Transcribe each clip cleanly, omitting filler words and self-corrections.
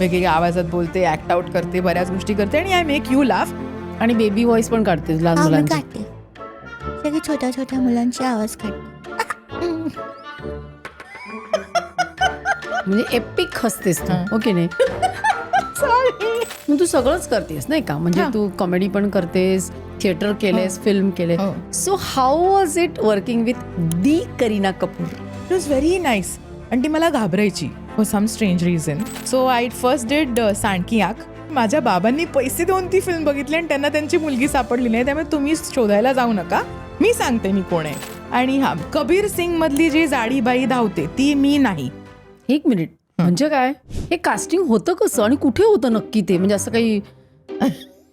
वेगवेगळ्या आवाजात बोलते, ऍक्ट आउट करते, बऱ्याच गोष्टी करते आणि आय मेक यू लाफ. आणि बेबी व्हॉइस पण काढते लहान मी मुलांची. काढते सगळी छोट्या छोट्या मुलांची आवाज काढते. म्हणजे एपिक हसतेस तू, हां. ओके नाही? मग तू सगळंच करतेस नाही का? म्हणजे हां. तू कॉमेडी पण करतेस, थिएटर केलेस, फिल्म केले. हो. So how was it working with the Kareena Kapoor? It was very nice. आणि ती मला घाबरायची for some strange reason. So I first did Saand ki Aankh. माझ्या बाबांनी पैसे देऊन ती फिल्म बघितली आणि त्यांना त्यांची मुलगी सापडली नाही, त्यामुळे तुम्ही शोधायला जाऊ नका, मी सांगते मी कोण आहे. आणि हा कबीर सिंग मधली जी जाडीबाई धावते ती मी नाही. एक मिनिट, म्हणजे काय हे कास्टिंग होतं कसं आणि कुठे होतं नक्की ते? म्हणजे असं काही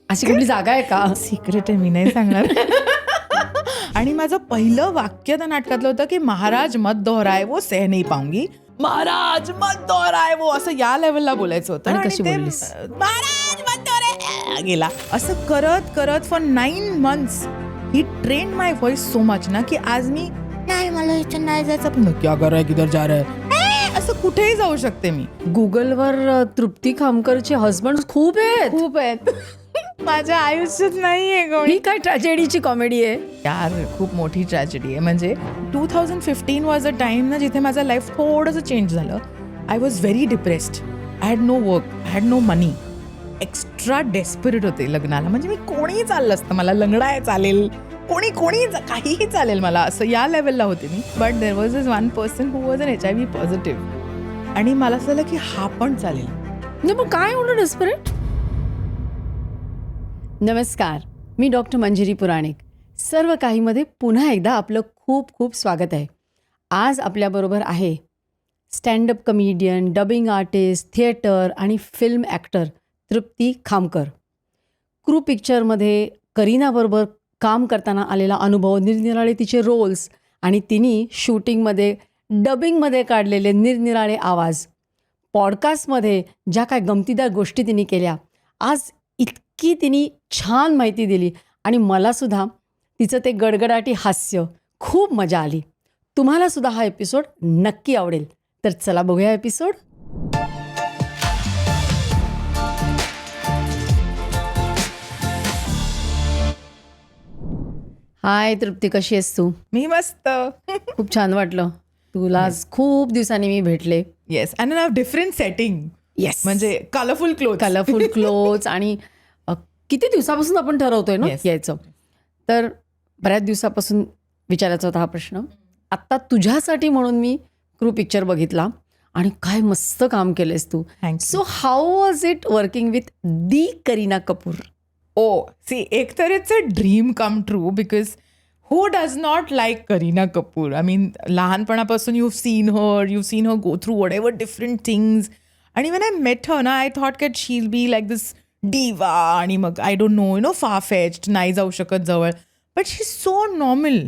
अशी कुठली जागा आहे का? सिक्रेट आहे, मी नाही सांगणार. आणि माझं पहिलं वाक्य त्या नाटकातलं होतं की महाराज मत दोहराय वो सह नाही पाऊंगी, महाराज मत दोहराय वो, असं या लेवलला बोलायचं होतं. आणि कशी ते बोललीस? महाराज मत दोहराय गेला. असं करत करत for 9 months he train my voice so much ना की आज मी नाही मला इथं नाही जायचं. पण क्या कर रहा है, किधर जा रहा है, असं कुठेही जाऊ शकते मी. गुगलवर तृप्ती खामकरचे हजबंड खूप आहेत. खूप आहेत. माझ्या आयुष्यात नाहीये कोणी. ही काय ट्रॅजेडीची कॉमेडी आहे यार, खूप मोठी ट्रॅजेडी आहे. म्हणजे 2015 वॉज अ टाइम ना जिथे माझं लाईफ थोडंसं चेंज झालं. I was very depressed. I had no work, I had no money. Extra desperate होते लग्नाला. म्हणजे मी कोणीही चाललं असतं, मला लंगडाय चालेल, कोणी काहीही चालेल मला, असं या लेवलला होते मी. But there was is one person who was an HIV positive. आणि मला असं झालं की हा पण चालेल. नाही पण काय एवढं डेस्परेट? नमस्कार, मी डॉक्टर मंजिरी पुराणिक. सर्व काहीमध्ये पुन्हा एकदा आपलं खूप खूप स्वागत आहे. आज आपल्याबरोबर आहे standup comedian, dubbing artist, theatre आणि film actor Trupti Khamkar. Crew पिक्चरमध्ये करीनाबरोबर काम करताना आलेला अनुभव, निरनिराळे तिचे रोल्स आणि तिने शूटिंगमध्ये, डबिंगमध्ये काढलेले निरनिराळे आवाज, पॉडकास्टमध्ये ज्या काय गमतीदार गोष्टी तिने केल्या, आज इतकी तिने छान माहिती दिली आणि मलासुद्धा तिचं ते गडगडाटी हास्य खूप मजा आली. तुम्हालासुद्धा हा एपिसोड नक्की आवडेल. तर चला बघूया एपिसोड. हाय तृप्ती, कशी आहेस तू? मी मस्त. खूप छान वाटलं तुला आज खूप दिवसांनी मी भेटले. Yes, and different setting. Yes, म्हणजे कलरफुल क्लोथ्स आणि किती दिवसापासून आपण ठरवतोय ना Yes. यायचं. तर बऱ्याच दिवसापासून विचारायचा होता हा प्रश्न. आत्ता तुझ्यासाठी म्हणून मी क्रू पिक्चर बघितला आणि काय मस्त काम केलंयस तू. So how was it working with the Kareena Kapoor? एक तर it's a dream come true, because who does not like Kareena Kapoor? I mean, लहानपणापासून you seen her go through whatever different things. आणि वेन आय मेट हर ना, I thought that she will be like this diva, आणि मग I don't know far fetched, नाही जाऊ शकत जवळ. But she is so normal.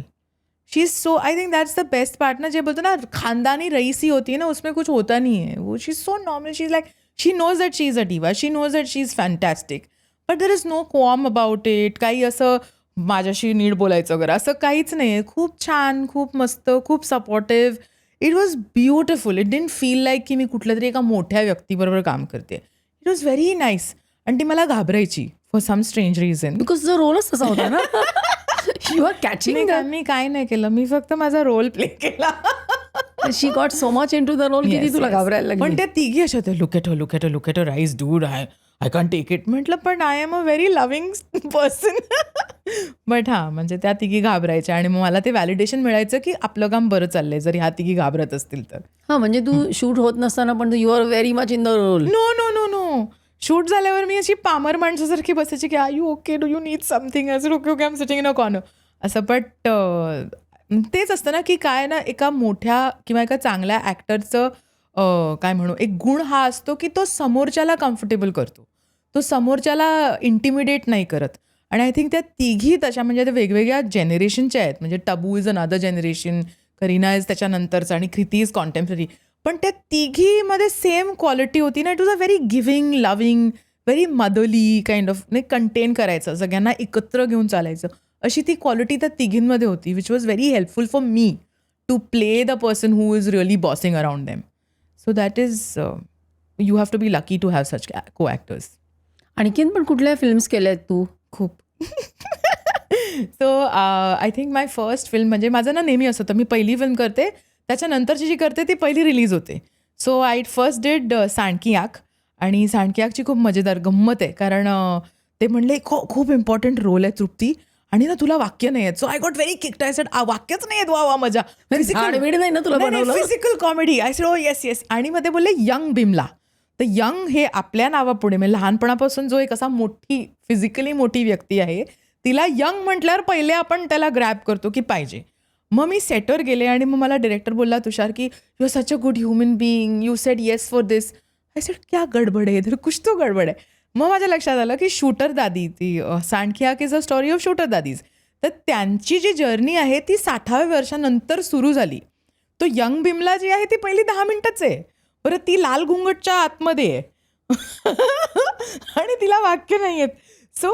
She is so, I think that's the best part ना, जे बोलते ना खानदानी रईसी होती है ना, उसमें कुछ होता नहीं है. वो she is so normal. She is like, she knows that she is a diva, she knows that she is fantastic, but there is no qualm about it. काही असं माझ्याशी नीट बोलायचं वगैरे असं काहीच नाही आहे. खूप छान, खूप मस्त, खूप supportive. It was beautiful. It didn't feel like की मी कुठल्या तरी एका मोठ्या व्यक्तीबरोबर काम करते. It was very nice. आणि ती मला घाबरायची for some strange reason. Because जो रोलच तसा होता ना. You R catching. मी काय नाही केलं, मी फक्त माझा रोल प्ले केला. She got so much into the role की तुला घाबरायला लागली. पण त्या तिघी अशा होत्या, look at rice dude, I can take it. म्हटलं पण I am a very loving person. But हां, म्हणजे त्या तिघी घाबरायच्या आणि मग मला ते व्हॅलिडेशन मिळायचं की आपलं काम बरं चाललंय, जर ह्या तिघी घाबरत असतील तर. हां, म्हणजे तू शूट होत नसताना पण you are very much in the role. No shoot झाल्यावर मी अशी पामर माणसासारखी बसायची की are you okay, do you need something, असं okay I am sitting in a corner असं. बट तेच असतं ना की काय ना, एका मोठ्या किंवा एका चांगल्या ॲक्टरचं काय म्हणू, एक गुण हा असतो की तो समोरच्याला कम्फर्टेबल करतो, तो समोरच्याला इंटिमिडेट नाही करत. आणि आय थिंक त्या तिघी तशा, म्हणजे त्या वेगवेगळ्या जनरेशनच्या आहेत. म्हणजे Tabu is another generation, Kareena is त्याच्यानंतरचा, आणि कृती इज कॉन्टेम्पररी. पण त्या तिघीमध्ये सेम क्वालिटी होती ना. It was a very giving, loving, very motherly kind of. नाही, कंटेन करायचं, सगळ्यांना एकत्र घेऊन चालायचं, अशी ती क्वालिटी त्या तिघींमध्ये होती, which was very helpful for me to play the person who is really bossing around them. So that is you have to be lucky to have such co-actors. आणखीन पण कुठल्या फिल्म्स केल्या आहेत तू? खूप. So I think my first film म्हणजे माझं ना नेहमी असं होतं, मी पहिली फिल्म करते, त्याच्यानंतरची जी करते ती पहिली रिलीज होते. So I first did Saand ki आंख, आणि सांडकी आंखची खूप मजेदार गंमत आहे, कारण ते म्हणले खूप इम्पॉर्टंट रोल आहे तृप्ती, आणि ना तुला वाक्य नाही आहेत. So I got very kicked. I said वाक्यच नाही आहेत, वा वा मजा. झाडवीड नाही ना तुला बनवलं? Physical comedy. I said oh yes yes. आणि मग ते बोलले यंग बिमला. तर यंग हे आपल्या नावापुढे, म्हणजे लहानपणापासून जो एक असा मोठी फिजिकली मोठी व्यक्ती आहे, तिला यंग म्हटल्यावर पहिले आपण त्याला ग्रॅब करतो की पाहिजे. मग मी सेटवर गेले आणि मग मला डिरेक्टर बोलला, तुषार की you R such a good human being, you sed yes for this. I said क्या गडबड आहे इधर, कुछ तो गडबड आहे. मग माझ्या लक्षात आलं की शूटर दादी, ती Saand ki Aankh is a story of shooter dadis. तर त्यांची जी जर्नी आहे ती 60व्या वर्षानंतर सुरू झाली. तो यंग बिमला जी आहे ती पहिली 10 मिनिटच आहे. बरं, ती लाल घुंगटच्या आतमध्ये आहे आणि तिला वाक्य नाही आहेत. So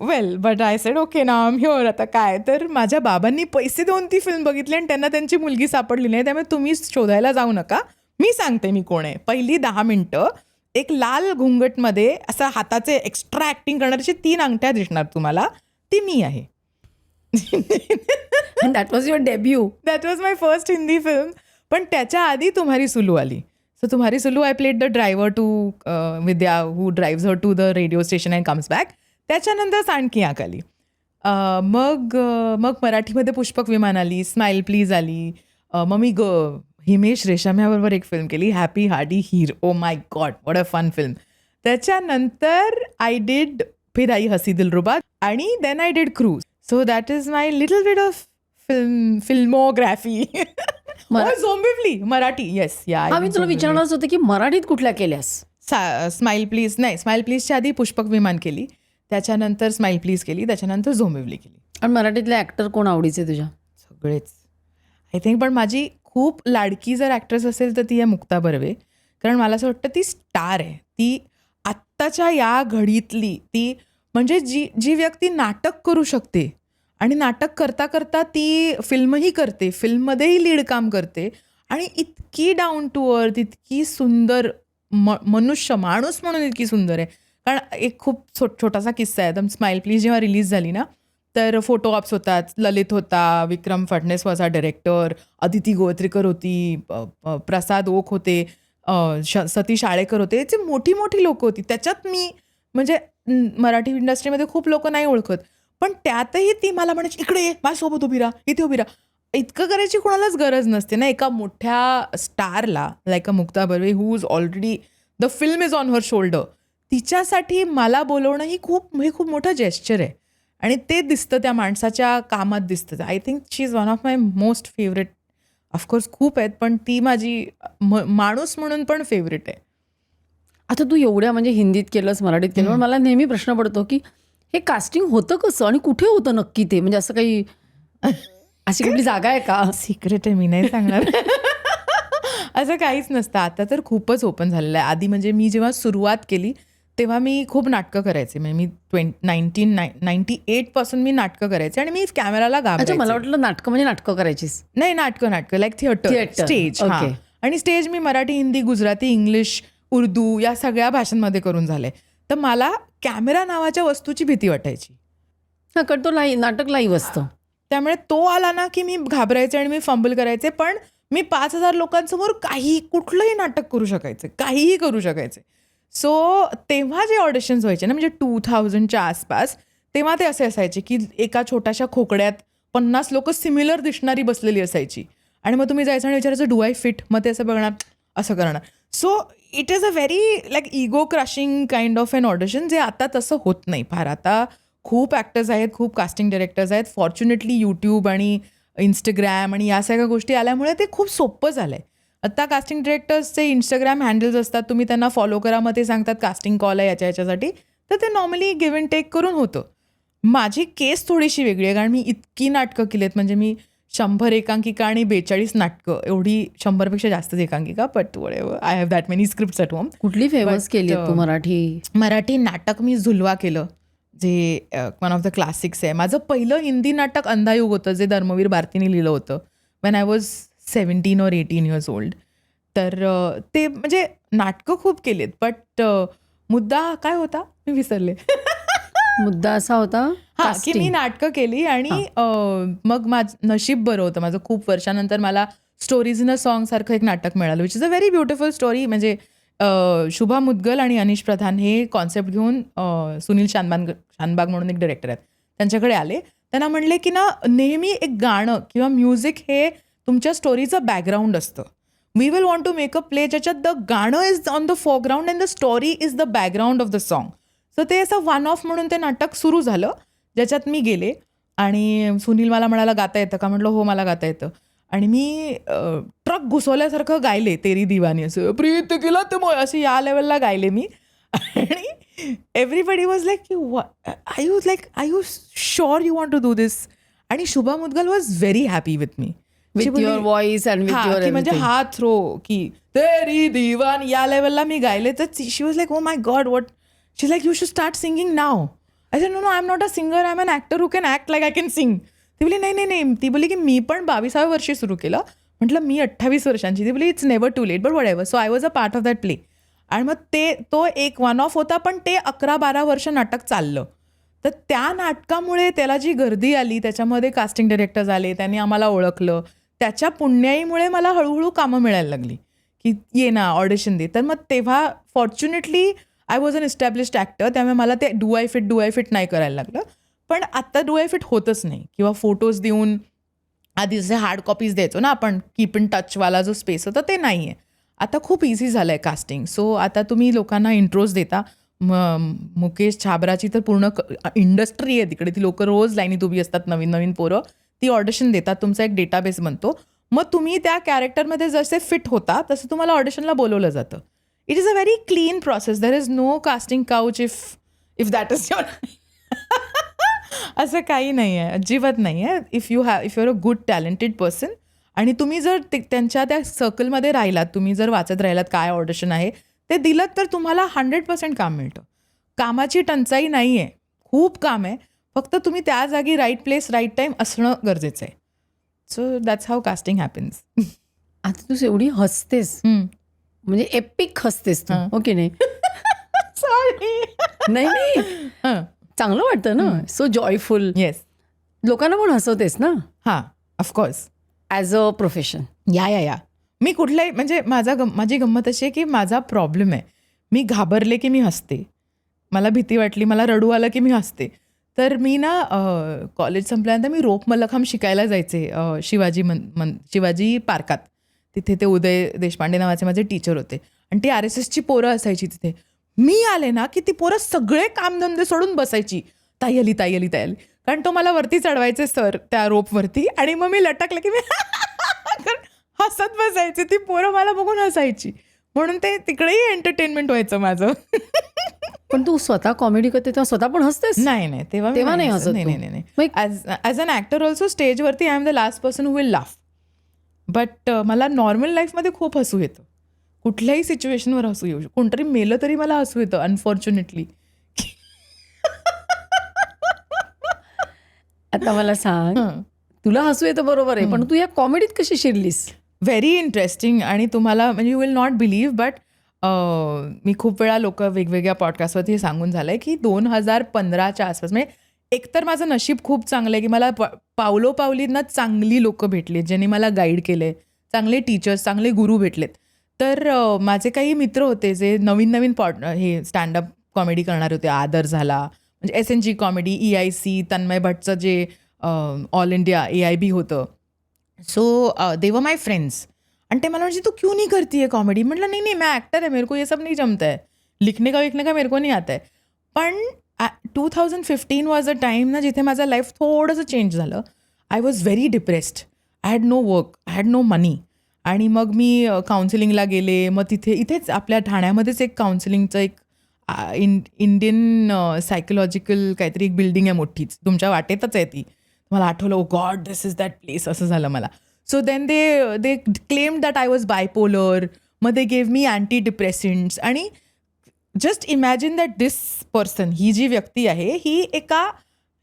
well, but I said okay ना आय एम ह्योर. आता काय, तर माझ्या बाबांनी पैसे देऊन ती फिल्म बघितली आणि त्यांना त्यांची मुलगी सापडली नाही, त्यामुळे तुम्ही शोधायला जाऊ नका, मी सांगते मी कोण आहे. पहिली 10 मिनिटं एक लाल घुंगटमध्ये असं हाताचे एक्स्ट्रा ॲक्टिंग करणाऱ्याची 3 अंगठ्या दिसणार तुम्हाला, ती मी आहे. That was your debut. That was my first Hindi film. पण त्याच्या आधी तुम्हारी सुलू आली. So Tumhari Sulu I played the driver to Vidya, who drives her to the radio station and comes back. त्याच्यानंतर सांडकी आंख आली. मग मराठीमध्ये पुष्पक विमान आली, स्माईल प्लीज आली. मग मी हिमेश रेशमियाबरोबर एक फिल्म केली, Happy Hardy Heer. Oh my God, what a fun film. त्याच्यानंतर आय डिड फिर आई हसी दिलरुबा, आणि then I did Crew. So that is my little bit of filmography. Zombivli Marathi. Yes yeah. मी तुला विचारणारच होते की मराठीत कुठल्या केल्यास? स्माईल प्लीज नाही, स्माईल प्लीजच्या आधी पुष्पक विमान केली, त्याच्यानंतर स्माईल प्लीज केली, त्याच्यानंतर झोंबिवली केली. आणि मराठीतले ॲक्टर कोण आवडीचे तुझ्या? सगळेच आय थिंक. पण माझी खूप लाडकी जर ॲक्ट्रेस असेल तर ती आहे मुक्ता बर्वे, कारण मला असं वाटतं ती स्टार आहे. ती आत्ताच्या या घडीतली, ती म्हणजे जी व्यक्ती नाटक करू शकते, आणि नाटक करता करता ती फिल्मही करते, फिल्ममध्येही लीड काम करते, आणि इतकी डाऊन टू अर्थ, इतकी सुंदर मनुष्य, माणूस म्हणून इतकी सुंदर आहे. कारण एक खूप छोटासा किस्सा आहे. तर स्माईल प्लीज जेव्हा रिलीज झाली ना, तर फोटो ऑप्स होतात, ललित होता, विक्रम फडणवीस वॉज डायरेक्टर, अदिती गोवत्रीकर होती, प्रसाद ओक होते, सतीश आळेकर होते, याचे मोठी मोठी लोकं होती. त्याच्यात मी म्हणजे मराठी इंडस्ट्रीमध्ये खूप लोक नाही ओळखत, पण त्यातही ती मला म्हणायची इकडे ये, माझ्यासोबत उभी राहा, इथे उभी राहा. इतकं करायची कोणालाच गरज नसते ना एका मोठ्या स्टारला, like a Mukta Barve who is already the film is on her shoulder. तिच्यासाठी मला बोलवणं ही खूप मोठं जेस्चर आहे, आणि ते दिसतं त्या माणसाच्या कामात दिसतं. I think she is one of my most favourite. Of course खूप आहेत, पण ती माझी माणूस म्हणून पण फेवरेट आहे. आता तू एवढ्या म्हणजे हिंदीत केलंस, मराठीत केलं, पण मला नेहमी प्रश्न पडतो की हे कास्टिंग होतं कसं आणि कुठे होतं नक्की ते? म्हणजे असं काही अशी कुठली जागा आहे का? सिक्रेट आहे, मी नाही सांगणार. असं काहीच नसतं. आता तर खूपच ओपन झालेलं आहे. आधी म्हणजे मी जेव्हा सुरुवात केली तेव्हा मी खूप नाटकं करायचे. म्हणजे मी 1998 पासून मी नाटकं करायचे, आणि मी कॅमेराला घाबरायचे. मला वाटलं नाटकं म्हणजे नाटकं करायचीस. नाही, नाटकं लाईक थिएटर, स्टेज. आणि स्टेज मी मराठी, हिंदी, गुजराती, इंग्लिश, उर्दू या सगळ्या भाषांमध्ये करून झाले. तर मला कॅमेरा नावाच्या वस्तूची भीती वाटायची. कारण तो नाटक लाईव्ह असतं, त्यामुळे तो आला ना की मी घाबरायचे आणि मी फंबल करायचे. पण मी 5,000 लोकांसमोर कुठलंही नाटक करू शकायचे, काहीही करू शकायचे. सो तेव्हा जे ऑडिशन्स व्हायचे ना, म्हणजे 2000च्या आसपास, तेव्हा ते असे असायचे की एका छोट्याशा खोकड्यात 50 लोक सिमिलर दिसणारी बसलेली असायची, आणि मग तुम्ही जायचं आणि विचारायचं डू आय फिट, मग ते असं बघणार, असं करणार. So it is a very like ego crushing kind of an audition, जे आता तसं होत नाही फार. आता खूप ॲक्टर्स आहेत, खूप कास्टिंग डिरेक्टर्स आहेत. फॉर्च्युनेटली यूट्यूब आणि इंस्टाग्राम आणि या सगळ्या गोष्टी आल्यामुळे ते खूप सोपं झालं आहे. आत्ता कास्टिंग डिरेक्टर्सचे इंस्टाग्राम हँडल्स असतात, तुम्ही त्यांना फॉलो करा, मग ते सांगतात कास्टिंग कॉल आहे याच्यासाठी, तर ते नॉर्मली गिव्ह अँड टेक करून होतं. माझी केस थोडीशी वेगळी आहे, कारण मी इतकी नाटकं केली आहेत. म्हणजे मी 100 एकांकिका आणि 42 नाटकं, एवढी 100पेक्षा जास्तच एकांकिका, but I have that many scripts at home. कुठली फेमस केली तू मराठी नाटक? मी झुलवा केलं, जे वन ऑफ द क्लासिक्स आहे. माझं पहिलं हिंदी नाटक अंधायुग होतं, जे धर्मवीर भारतीने लिहिलं होतं when I was 17 or 18 years old. तर ते म्हणजे नाटकं खूप केलीत, बट मुद्दा काय होता मी विसरले. मुद्दा असा होता हा की मी casting. नाटकं केली आणि मग नशीब बरं होतं माझं. खूप वर्षानंतर मला स्टोरीज इन अ सॉन्ग सारखं एक नाटक मिळालं, which is a very beautiful story. म्हणजे शुभा मुद्गल आणि अनिश प्रधान हे कॉन्सेप्ट घेऊन सुनील शानबाग म्हणून एक डिरेक्टर आहेत त्यांच्याकडे आले. त्यांना म्हणले की ना, नेहमी एक गाणं किंवा म्युझिक हे तुमच्या स्टोरीचं बॅकग्राऊंड असतं. We will want to make a play ज्याच्यात द गाणं is on the foreground and the story is the background of the song. So ते असं वन ऑफ म्हणून ते नाटक सुरू झालं, ज्याच्यात मी गेले आणि सुनील मला म्हणाला गाता येतं का? म्हटलं हो मला गाता येतं. आणि मी ट्रक घुसवल्यासारखं गायले तेरी दिवानी, असं प्रीत केला ते असे या लेवलला गायले मी. आणि everybody was like I you sure you want to do this. आणि Shubha Mudgal was very happy with me. With your voice and with your की म्हणजे हा थ्रो की तेरी दिवान या लेवलला मी गायले. तर she was like oh my God what. She like you should start singing now. I said no I am not a singer, I am an actor who can act like I can sing. ती बोली नाही. ती बोली की मी पण 22व्या वर्षी सुरू केलं. म्हटलं मी 28 वर्षांची. ती बोली it's never too late but whatever. So I was a part of that play. आणि मग तो एक वन ऑफ होता, पण ते 11-12 वर्ष नाटक चाललं. तर त्या नाटकामुळे त्याला जी गर्दी आली, त्याच्यामध्ये कास्टिंग डिरेक्टर्स आले, त्यांनी आम्हाला ओळखलं. त्याच्या पुण्याईमुळे मला हळूहळू कामं मिळायला लागली की ये ना ऑडिशन दे. तर मग तेव्हा fortunately I was an established actor, त्यामुळे मला ते डू आय फिट नाही करायला लागलं. पण आत्ता डू आय फिट होतच नाही. किंवा फोटोज देऊन आधी जसे हार्ड कॉपीज द्यायचो ना आपण, कीप इन टचवाला जो स्पेस होता ते नाही आहे. आता खूप इझी झालं आहे कास्टिंग. सो आता तुम्ही लोकांना इंट्रोज देता. मुकेश छाबराची तर पूर्ण इंडस्ट्री आहे तिकडे. ती लोकं रोज लाईनीत उभी असतात, नवीन पोरं. ती ऑडिशन देतात, तुमचा एक डेटाबेस बनतो. मग तुम्ही त्या कॅरेक्टरमध्ये जसे फिट होता तसं तुम्हाला ऑडिशनला बोलवलं जातं. It is a very clean process. There is no casting couch if that is your. असं काही नाही आहे, अजिबात नाही आहे. If you are a good talented person आणि तुम्ही जर त्यांच्या त्या सर्कलमध्ये राहिलात, तुम्ही जर वाचत राहिलात काय ऑडिशन आहे ते दिलं, तर तुम्हाला 100% काम मिळतं. कामाची टंचाई नाही आहे, खूप काम आहे. फक्त तुम्ही त्या जागी राईट प्लेस राईट टाईम असणं गरजेचं आहे. So that's how casting happens. आता तू एवढी हसतेस, म्हणजे एपिक हसतेस तू, ओके नाही? सॉरी. नाही चांगलं वाटतं ना, सो जॉयफुल. येस. लोकांना पण हसवतेस ना हां, ऑफकोर्स. As a profession. या मी कुठल्याही म्हणजे माझी गंमत अशी आहे की माझा प्रॉब्लेम आहे, मी घाबरले की मी हसते. मला भीती वाटली, मला रडू आलं की मी हसते. तर मी ना कॉलेज संपल्यानंतर मी रोप मल्लखांब शिकायला जायचे शिवाजी पार्कात. तिथे ते उदय देशपांडे नावाचे माझे टीचर होते आणि ती RSSची पोरं असायची तिथे. मी आले ना की ती पोरं सगळे कामधंदे सोडून बसायची, ताई आली. कारण तो मला वरती चढवायचे सर त्या रोपवरती आणि मग मी लटकले की मी हसत बसायचे. ती पोरं मला बघून हसायची. म्हणून ते तिकडेही एंटरटेनमेंट व्हायचं माझं. पण तू स्वतः कॉमेडी करते तेव्हा स्वतः पण हसतेस? नाही तेव्हा नाही हसत. नाही. ॲज अन ॲक्टर ऑल्सो स्टेजवरती I am the last person who will laugh. But मला नॉर्मल लाईफमध्ये खूप हसू येतं. कुठल्याही सिच्युएशनवर हसू येऊ शकतो. कोणतरी मेलं तरी मला हसू येतं अनफॉर्च्युनेटली. आता मला सांग, तुला हसू येतं बरोबर आहे, पण तू या कॉमेडीत कशी शिरलीस? Very interesting. आणि तुम्हाला म्हणजे you will not believe, but मी खूप वेळा लोक वेगवेगळ्या पॉडकास्टवरती हे सांगून झालं आहे की 2015च्या आसपास, म्हणजे एकतर माझं नशीब खूप चांगलं आहे की मला पावलोपावलींना चांगली लोकं भेटली ज्यांनी मला गाईड केले, चांगले टीचर्स, चांगले गुरु भेटलेत. तर माझे काही मित्र होते जे नवीन हे स्टँडअप कॉमेडी करणारे होते. आदर झाला, म्हणजे SNG कॉमेडी, EIC, तन्मय भट्टचं जे ऑल इंडिया AIB होतं. सो दे वर माय फ्रेंड्स. आणि ते मला म्हणजे तू क्यों नहीं करती है कॉमेडी? म्हटलं नहीं मैं एक्टर है, मेरे को ये सब नहीं जमता है, लिखने का मेरे को नहीं आता है. पण 2015 वॉज अ टाईम ना जिथे माझं लाईफ थोडंसं चेंज झालं. I was very depressed. I had no work, I had no money. आणि मग मी काउन्सिलिंगला गेले. मग इथेच आपल्या ठाण्यामध्येच एक काउन्सिलिंगचं एक इंडियन सायकोलॉजिकल काहीतरी एक बिल्डिंग आहे मोठीच, तुमच्या वाटेतच आहे ती. मला आठवलं, oh God this is that place, असं झालं मला. So then they claimed that I was bipolar. मग they gave me anti depressants. आणि just imagine that this person, ही जी व्यक्ती आहे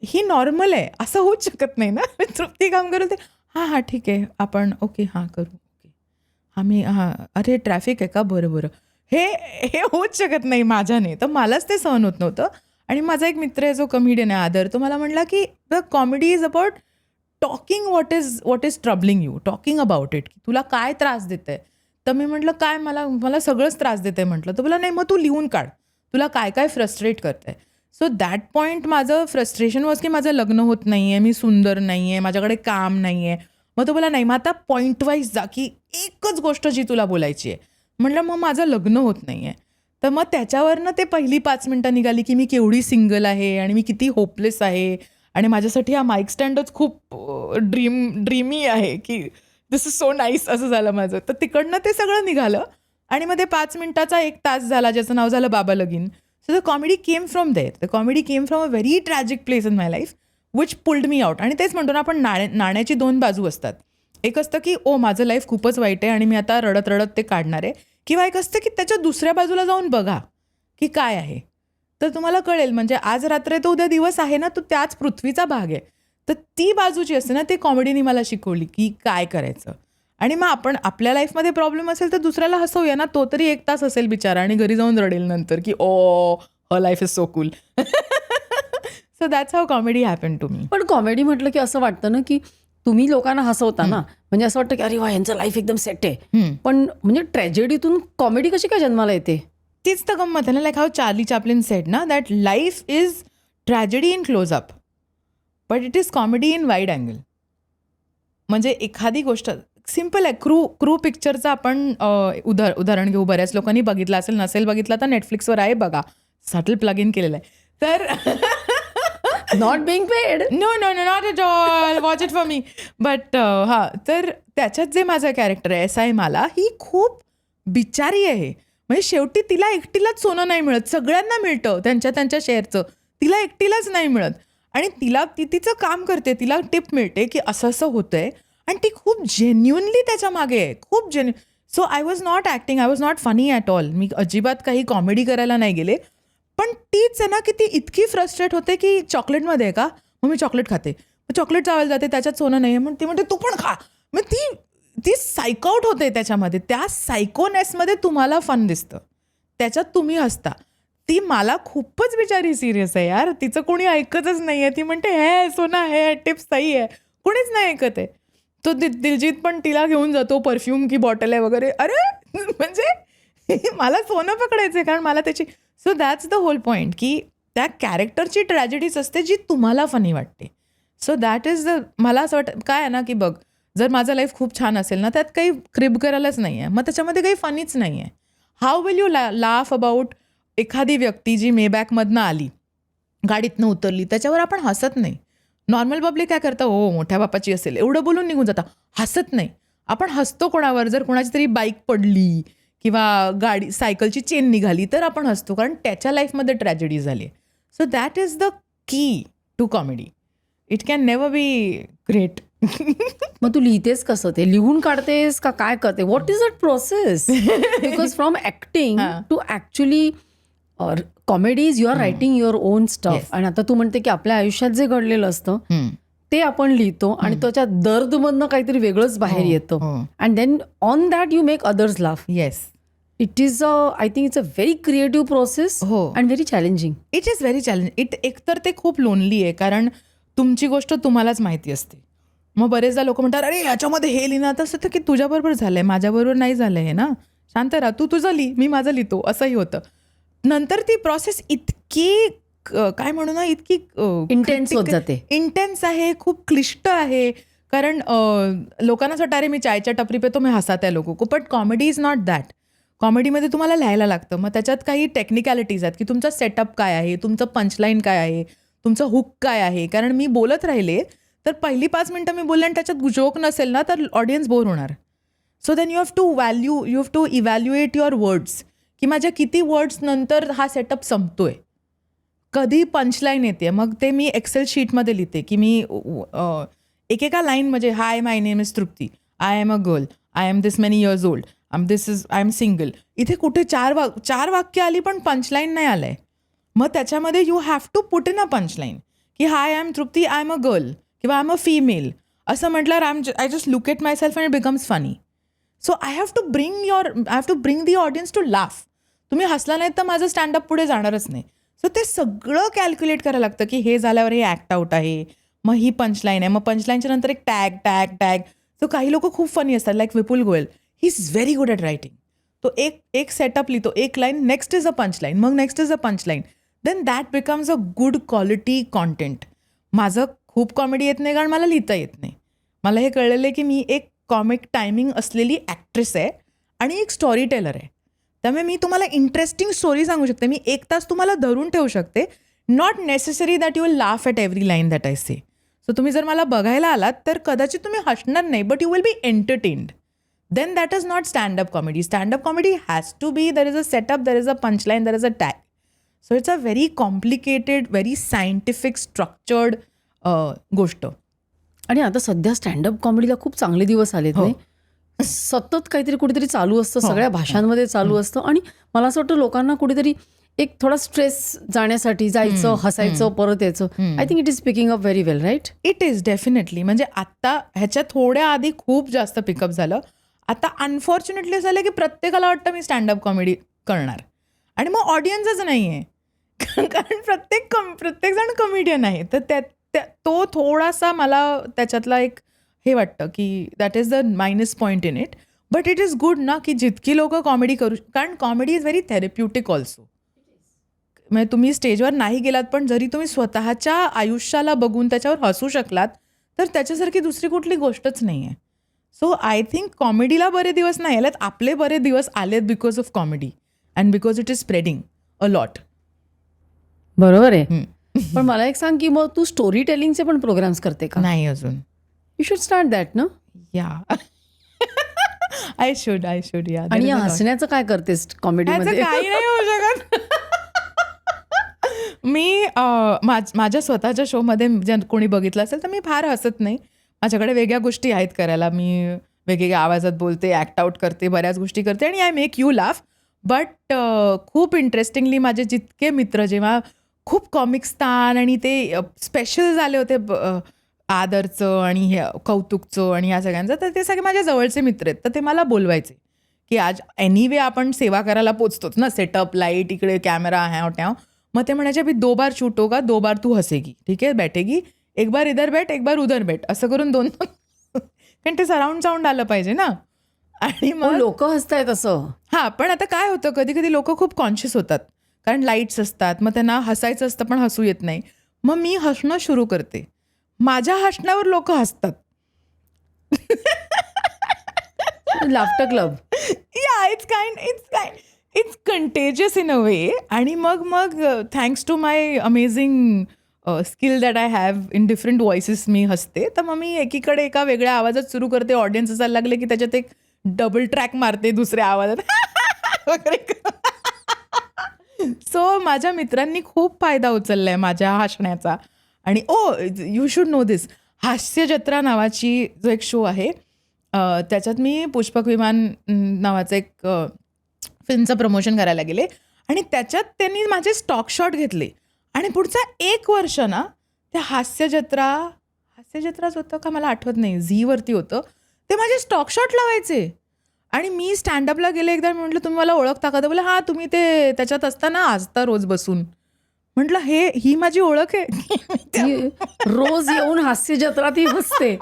ही नॉर्मल आहे, असं होऊच शकत नाही ना. तृप्ती काम करू ते, हां ठीक आहे आपण ओके हां करू, ओके हां मी हां अरे ट्रॅफिक आहे का, बरं हे हे होऊच शकत नाही माझ्याने. तर मलाच ते सहन होत नव्हतं. आणि माझा एक मित्र आहे जो कमेडियन आहे आदर, तो मला म्हणला की the comedy is about talking what is troubling you, talking about it, की तुला काय त्रास देतंय. तर मी म्हटलं काय, मला सगळंच त्रास देतंय म्हटलं. तर बोला नाही, मग तू लिहून काढ, तुला काय काय फ्रस्ट्रेट करतंय. सो दॅट पॉईंट माझं फ्रस्ट्रेशन वॉज की माझं लग्न होत नाही आहे, मी सुंदर नाही आहे, माझ्याकडे काम नाही आहे. मग तो बोला नाही, मग आता पॉईंट वाईज जा, की एकच गोष्ट जी तुला बोलायची आहे. म्हटलं मग माझं लग्न होत नाही आहे. तर मग त्याच्यावरनं ते पहिली 5 मिनिटं निघाली की मी केवढी सिंगल आहे आणि मी किती होपलेस आहे आणि माझ्यासाठी हा माईक स्टँडच खूप ड्रीमी आहे, की दिस इज सो नाईस असं झालं माझं. तर तिकडनं ते सगळं निघालं आणि मग ते 5 मिनिटाचा 1 तास झाला ज्याचं नाव झालं बाबा लगीन. So the comedy came from there. The comedy came from a very tragic place in my life which pulled me out. आणि तेच म्हणतो ना आपण, नाण्याची 2 बाजू असतात. एक असतं की ओ माझं लाईफ खूपच वाईट आहे आणि मी आता रडत रडत ते काढणार आहे, किंवा एक असतं की त्याच्या दुसऱ्या बाजूला जाऊन बघा की काय आहे, तर तुम्हाला कळेल. म्हणजे आज रात्र आहे तर उद्या दिवस आहे ना, तो त्याच पृथ्वीचा भाग आहे. तर ती बाजू जी असते ना, ते कॉमेडीने मला शिकवली की काय करायचं. आणि मग आपण आपल्या लाईफमध्ये प्रॉब्लेम असेल तर दुसऱ्याला हसवूया ना, तो तरी 1 तास असेल बिचारा आणि घरी जाऊन रडेल नंतर की oh her life is so cool. So that's how comedy happen to me. पण कॉमेडी म्हटलं की असं वाटतं ना की तुम्ही लोकांना हसवता ना, म्हणजे असं वाटतं की अरे वा यांचं लाईफ एकदम सेट आहे. पण म्हणजे ट्रॅजेडीतून कॉमेडी कशी काय जन्माला येते? तीच तर गंमत आहे ना. Like how Charlie Chaplin said ना, that life is tragedy in close up but it is comedy in wide angle. म्हणजे एखादी गोष्ट सिम्पल आहे. क्रू पिक्चरचं आपण उदाहरण घेऊ. बऱ्याच लोकांनी बघितलं असेल, नसेल बघितलं तर नेटफ्लिक्सवर आहे, बघा. सटल प्लग इन केलेलं आहे. तर not being paid. No not at all, watch it for me. But हां, तर त्याच्यात जे माझं कॅरेक्टर आहे SI माला, ही खूप बिचारी आहे. म्हणजे शेवटी तिला एकटीलाच सोनं नाही मिळत, सगळ्यांना मिळतं त्यांच्या शेअरचं, तिला एकटीलाच नाही मिळत. आणि तिचं काम करते, तिला टिप मिळते की असं असं होतंय आणि ती खूप जेन्युनली त्याच्या मागे आहे, खूप genuine. So I was not acting, I was not funny at all. मी अजिबात काही कॉमेडी करायला नाही गेले. पण तीच आहे ना की ती इतकी फ्रस्ट्रेट होते की चॉकलेटमध्ये आहे का, मग मी चॉकलेट खाते, मग चॉकलेट चावायला जाते, त्याच्यात सोनं नाही आहे, मग ती म्हणते तू पण खा. मग ती सायकआउट होते त्याच्यामध्ये. त्या सायकोनेसमध्ये तुम्हाला फन दिसतं, त्याच्यात तुम्ही हसता. ती मला खूपच बिचारी सिरियस आहे यार, तिचं कोणी ऐकतच नाही आहे. ती म्हणते हे सोना हे टिप्स सही आहे, कोणीच नाही ऐकत आहे. तो दिलजीत पण तिला घेऊन जातो, परफ्यूम की बॉटल आहे वगैरे. अरे म्हणजे मला सोनं पकडायचं आहे कारण मला त्याची. So that's the whole point, की त्या कॅरेक्टरची ट्रॅजेडीच असते जी तुम्हाला फनी वाटते. सो दॅट इज द, मला असं वाटतं काय आहे ना की बघ, जर माझं लाईफ खूप छान असेल ना, त्यात काही क्रिब करायलाच नाही आहे, मग त्याच्यामध्ये काही फनीच नाही आहे. How will you laugh about एखादी व्यक्ती जी मेबॅकमधनं आली, गाडीतनं उतरली, त्याच्यावर आपण हसत नाही. नॉर्मल पब्लिक काय करतं, हो मोठ्या बापाची असेल एवढं बोलून निघून जाता, हसत नाही. आपण हसतो कोणावर, जर कोणाची तरी बाईक पडली किंवा सायकलची चेन निघाली तर आपण हसतो, कारण त्याच्या लाईफमध्ये ट्रॅजेडी झाली. So that is the key to comedy. It can never be great. मग तू लिहितेस कसं, ते लिहून काढतेस का काय करते? What is that process? Because from acting to actually comedy is you are writing your own stuff. आणि आता तू म्हणते की आपल्या आयुष्यात जे घडलेलं असतं ते आपण लिहितो आणि त्याच्या दर्दमधनं काहीतरी वेगळंच बाहेर येतं. And then on that you make others laugh. Yes, it is I think it's a very creative process and very challenging. It is very challenging. एकतर ते खूप लोनली आहे, कारण तुमची गोष्ट तुम्हालाच माहिती असते. मग बरेचदा लोक म्हणतात अरे याच्यामध्ये हे लिहिणं, तसं तर की तुझ्याबरोबर झालंय, माझ्याबरोबर नाही झालंय हे ना, शांत राहा, तू तुझं लिही, मी माझं लिहितो, असंही होतं. नंतर ती प्रोसेस इतकी काय म्हणू ना, इतकी इंटेन्स होत जाते. इंटेन्स आहे, खूप क्लिष्ट आहे. कारण लोकांना असं वाटतं अरे मी चायच्या टपरी पे तो मी हसात आहे लोक को, but comedy is not that. कॉमेडीमध्ये तुम्हाला लिहायला लागतं. मग त्याच्यात काही टेक्निकॅलिटीज आहेत की तुमचा सेटअप काय आहे, तुमचं पंचलाईन काय आहे, तुमचं हुक काय आहे. कारण मी बोलत राहिले तर पहिली 5 मिनिटं मी बोलले आणि त्याच्यात जोक नसेल ना तर ऑडियन्स बोर होणार. So then you have to evaluate your words, की माझ्या किती वर्ड्स नंतर हा सेटअप संपतोय, कधी पंचलाईन येते. मग ते मी एक्सेल शीटमध्ये लिहिते की मी एकेका लाईन म्हणजे hi my name is Trupti, I am a girl, I am this many years old, I am single. इथे कुठे 4 वाक्य आली पण पंचलाईन नाही आलंय. मग त्याच्यामध्ये you have to put in a punchline की hi I am Trupti, I am a girl किंवा आय एम अ फिमेल असं म्हटल्यावर I just look at myself and it becomes funny. So I have to bring the audience to laugh. तुम्ही हसला नाहीत तर माझं stand up पुढे जाणारच नाही. सो ते सगळं कॅल्क्युलेट करायला लागतं की हे झाल्यावर हे ॲक्ट आउट आहे, मग ही पंचलाईन आहे, मग पंचलाईनच्या नंतर एक टॅग टॅग टॅग. सो काही लोक खूप फनी असतात, like Vipul Goyal, he is very good at writing. तो एक सेटअप लिहितो, एक line, next is a punchline, मग next is a punchline, then that becomes a good quality content. माझं खूप कॉमेडी येत नाही कारण मला लिहिता येत नाही. मला हे कळलेलं आहे की मी एक कॉमिक टायमिंग असलेली ॲक्ट्रेस आहे आणि एक स्टोरी टेलर आहे. त्यामुळे मी तुम्हाला इंटरेस्टिंग स्टोरी सांगू शकते. मी 1 तास तुम्हाला धरून ठेवू शकते. Not necessary that you will laugh at every line that I say. So तुम्ही जर मला बघायला आलात तर कदाचित तुम्ही हसणार नाही, but you will be entertained. Then that is not standup comedy. Standup comedy has to be, there is a setup, there is a punchline, there is a tag. So it's a very complicated, very scientific, structured गोष्ट. आणि आता सध्या stand up कॉमेडीला खूप चांगले दिवस आलेत हो. नाही. सतत काहीतरी कुठेतरी चालू असतं, हो. सगळ्या भाषांमध्ये चालू असतं. आणि मला असं वाटतं लोकांना कुठेतरी एक थोडा स्ट्रेस जाण्यासाठी जायचं, हसायचं, परत यायचं. I think it is picking up very well, right? It is definitely. म्हणजे आता ह्याच्या थोड्या आधी खूप जास्त पिकअप झालं. आता अनफॉर्च्युनेटली झालं की प्रत्येकाला वाटतं मी स्टँडअप कॉमेडी करणार आणि मग ऑडियन्सच नाही आहे. कारण प्रत्येकजण कॉमेडियन आहे. तर तो थोडासा मला त्याच्यातला एक हे वाटतं की that is the minus point in it. But it is good ना की जितकी लोक कॉमेडी करू, कारण comedy is very therapeutic also. म्हणजे तुम्ही स्टेजवर नाही गेलात पण जरी तुम्ही स्वतःच्या आयुष्याला बघून त्याच्यावर हसू शकलात तर त्याच्यासारखी दुसरी कुठली गोष्टच नाही आहे. सो आय थिंक कॉमेडीला बरे दिवस नाही आलेत, आपले बरे दिवस आलेत because of comedy and because it is spreading a lot. बरोबर आहे. पण मला एक सांग की मग तू स्टोरी टेलिंगचे पण प्रोग्राम्स करते का? नाही अजून. यू शुड स्टार्ट दॅट ना. या आय शुड या. आणि या हसण्याचं काय करतेस कॉमेडीमध्ये? काही नाही होऊ शकत. मी माझ्या स्वतःच्या शोमध्ये जर कोणी बघितलं असेल तर मी फार हसत नाही. माझ्याकडे वेगळ्या गोष्टी आहेत करायला. मी वेगवेगळ्या आवाजात बोलते, ॲक्ट आउट करते, बऱ्याच गोष्टी करते आणि I make you laugh. But खूप इंटरेस्टिंगली माझे जितके मित्र जेव्हा खूप कॉमिक्सतान आणि ते स्पेशल झाले होते आदरचं आणि हे कौतुकचं आणि ह्या सगळ्यांचं, तर ते सगळे माझ्या जवळचे मित्र आहेत. तर ते मला बोलवायचे की आज एनिवे आपण सेवा करायला पोचतोच ना, सेटअप, लाईट, इकडे कॅमेरा, ह्याव ट्याव. मग ते म्हणायचे अभी 2 बार शूट होगा, 2 बार तू हसेगी, ठीक आहे, बैठेगी, 1 बार इधर बैठ, 1 बार उधर बैठ, असं करून 2 कारण ते सराउंड साऊंड आलं पाहिजे ना. आणि मग लोक हसतायत असं. हां, पण आता काय होतं, कधी कधी लोक खूप कॉन्शियस होतात कारण लाईट्स असतात, मग त्यांना हसायचं असतं पण हसू येत नाही. मग मी हसणं सुरू करते. माझ्या हसण्यावर लोक हसतात. Laughter club. Yeah it's contagious in a way. आणि मग thanks to my amazing skill that I have in different voices मी हसते. तर मग मी एकीकडे एका वेगळ्या आवाजात सुरू करते, ऑडियन्स असायला लागले की त्याच्यात एक डबल ट्रॅक मारते दुसऱ्या आवाजात वगैरे. सो माझ्या मित्रांनी खूप फायदा उचललाय माझ्या हसण्याचा. आणि यू शुड नो दिस, हास्य जत्रा नावाची जो एक शो आहे त्याच्यात मी पुष्पक विमान नावाचं एक फिल्मचं प्रमोशन करायला गेले आणि त्याच्यात त्यांनी माझे स्टॉक शॉट घेतले. आणि पुढचा 1 वर्ष ना त्या हास्य जत्राच होतं का मला आठवत नाही, झीवरती होतं, ते माझे स्टॉक शॉट लावायचे. आणि मी स्टँडअपला गेले एकदा, म्हटलं तुम्ही मला ओळखता का? तर बोले हां, तुम्ही ते त्याच्यात असता हसता रोज बसून. म्हटलं ही माझी ओळख आहे. रोज येऊन हास्य जत्रा ती हसते.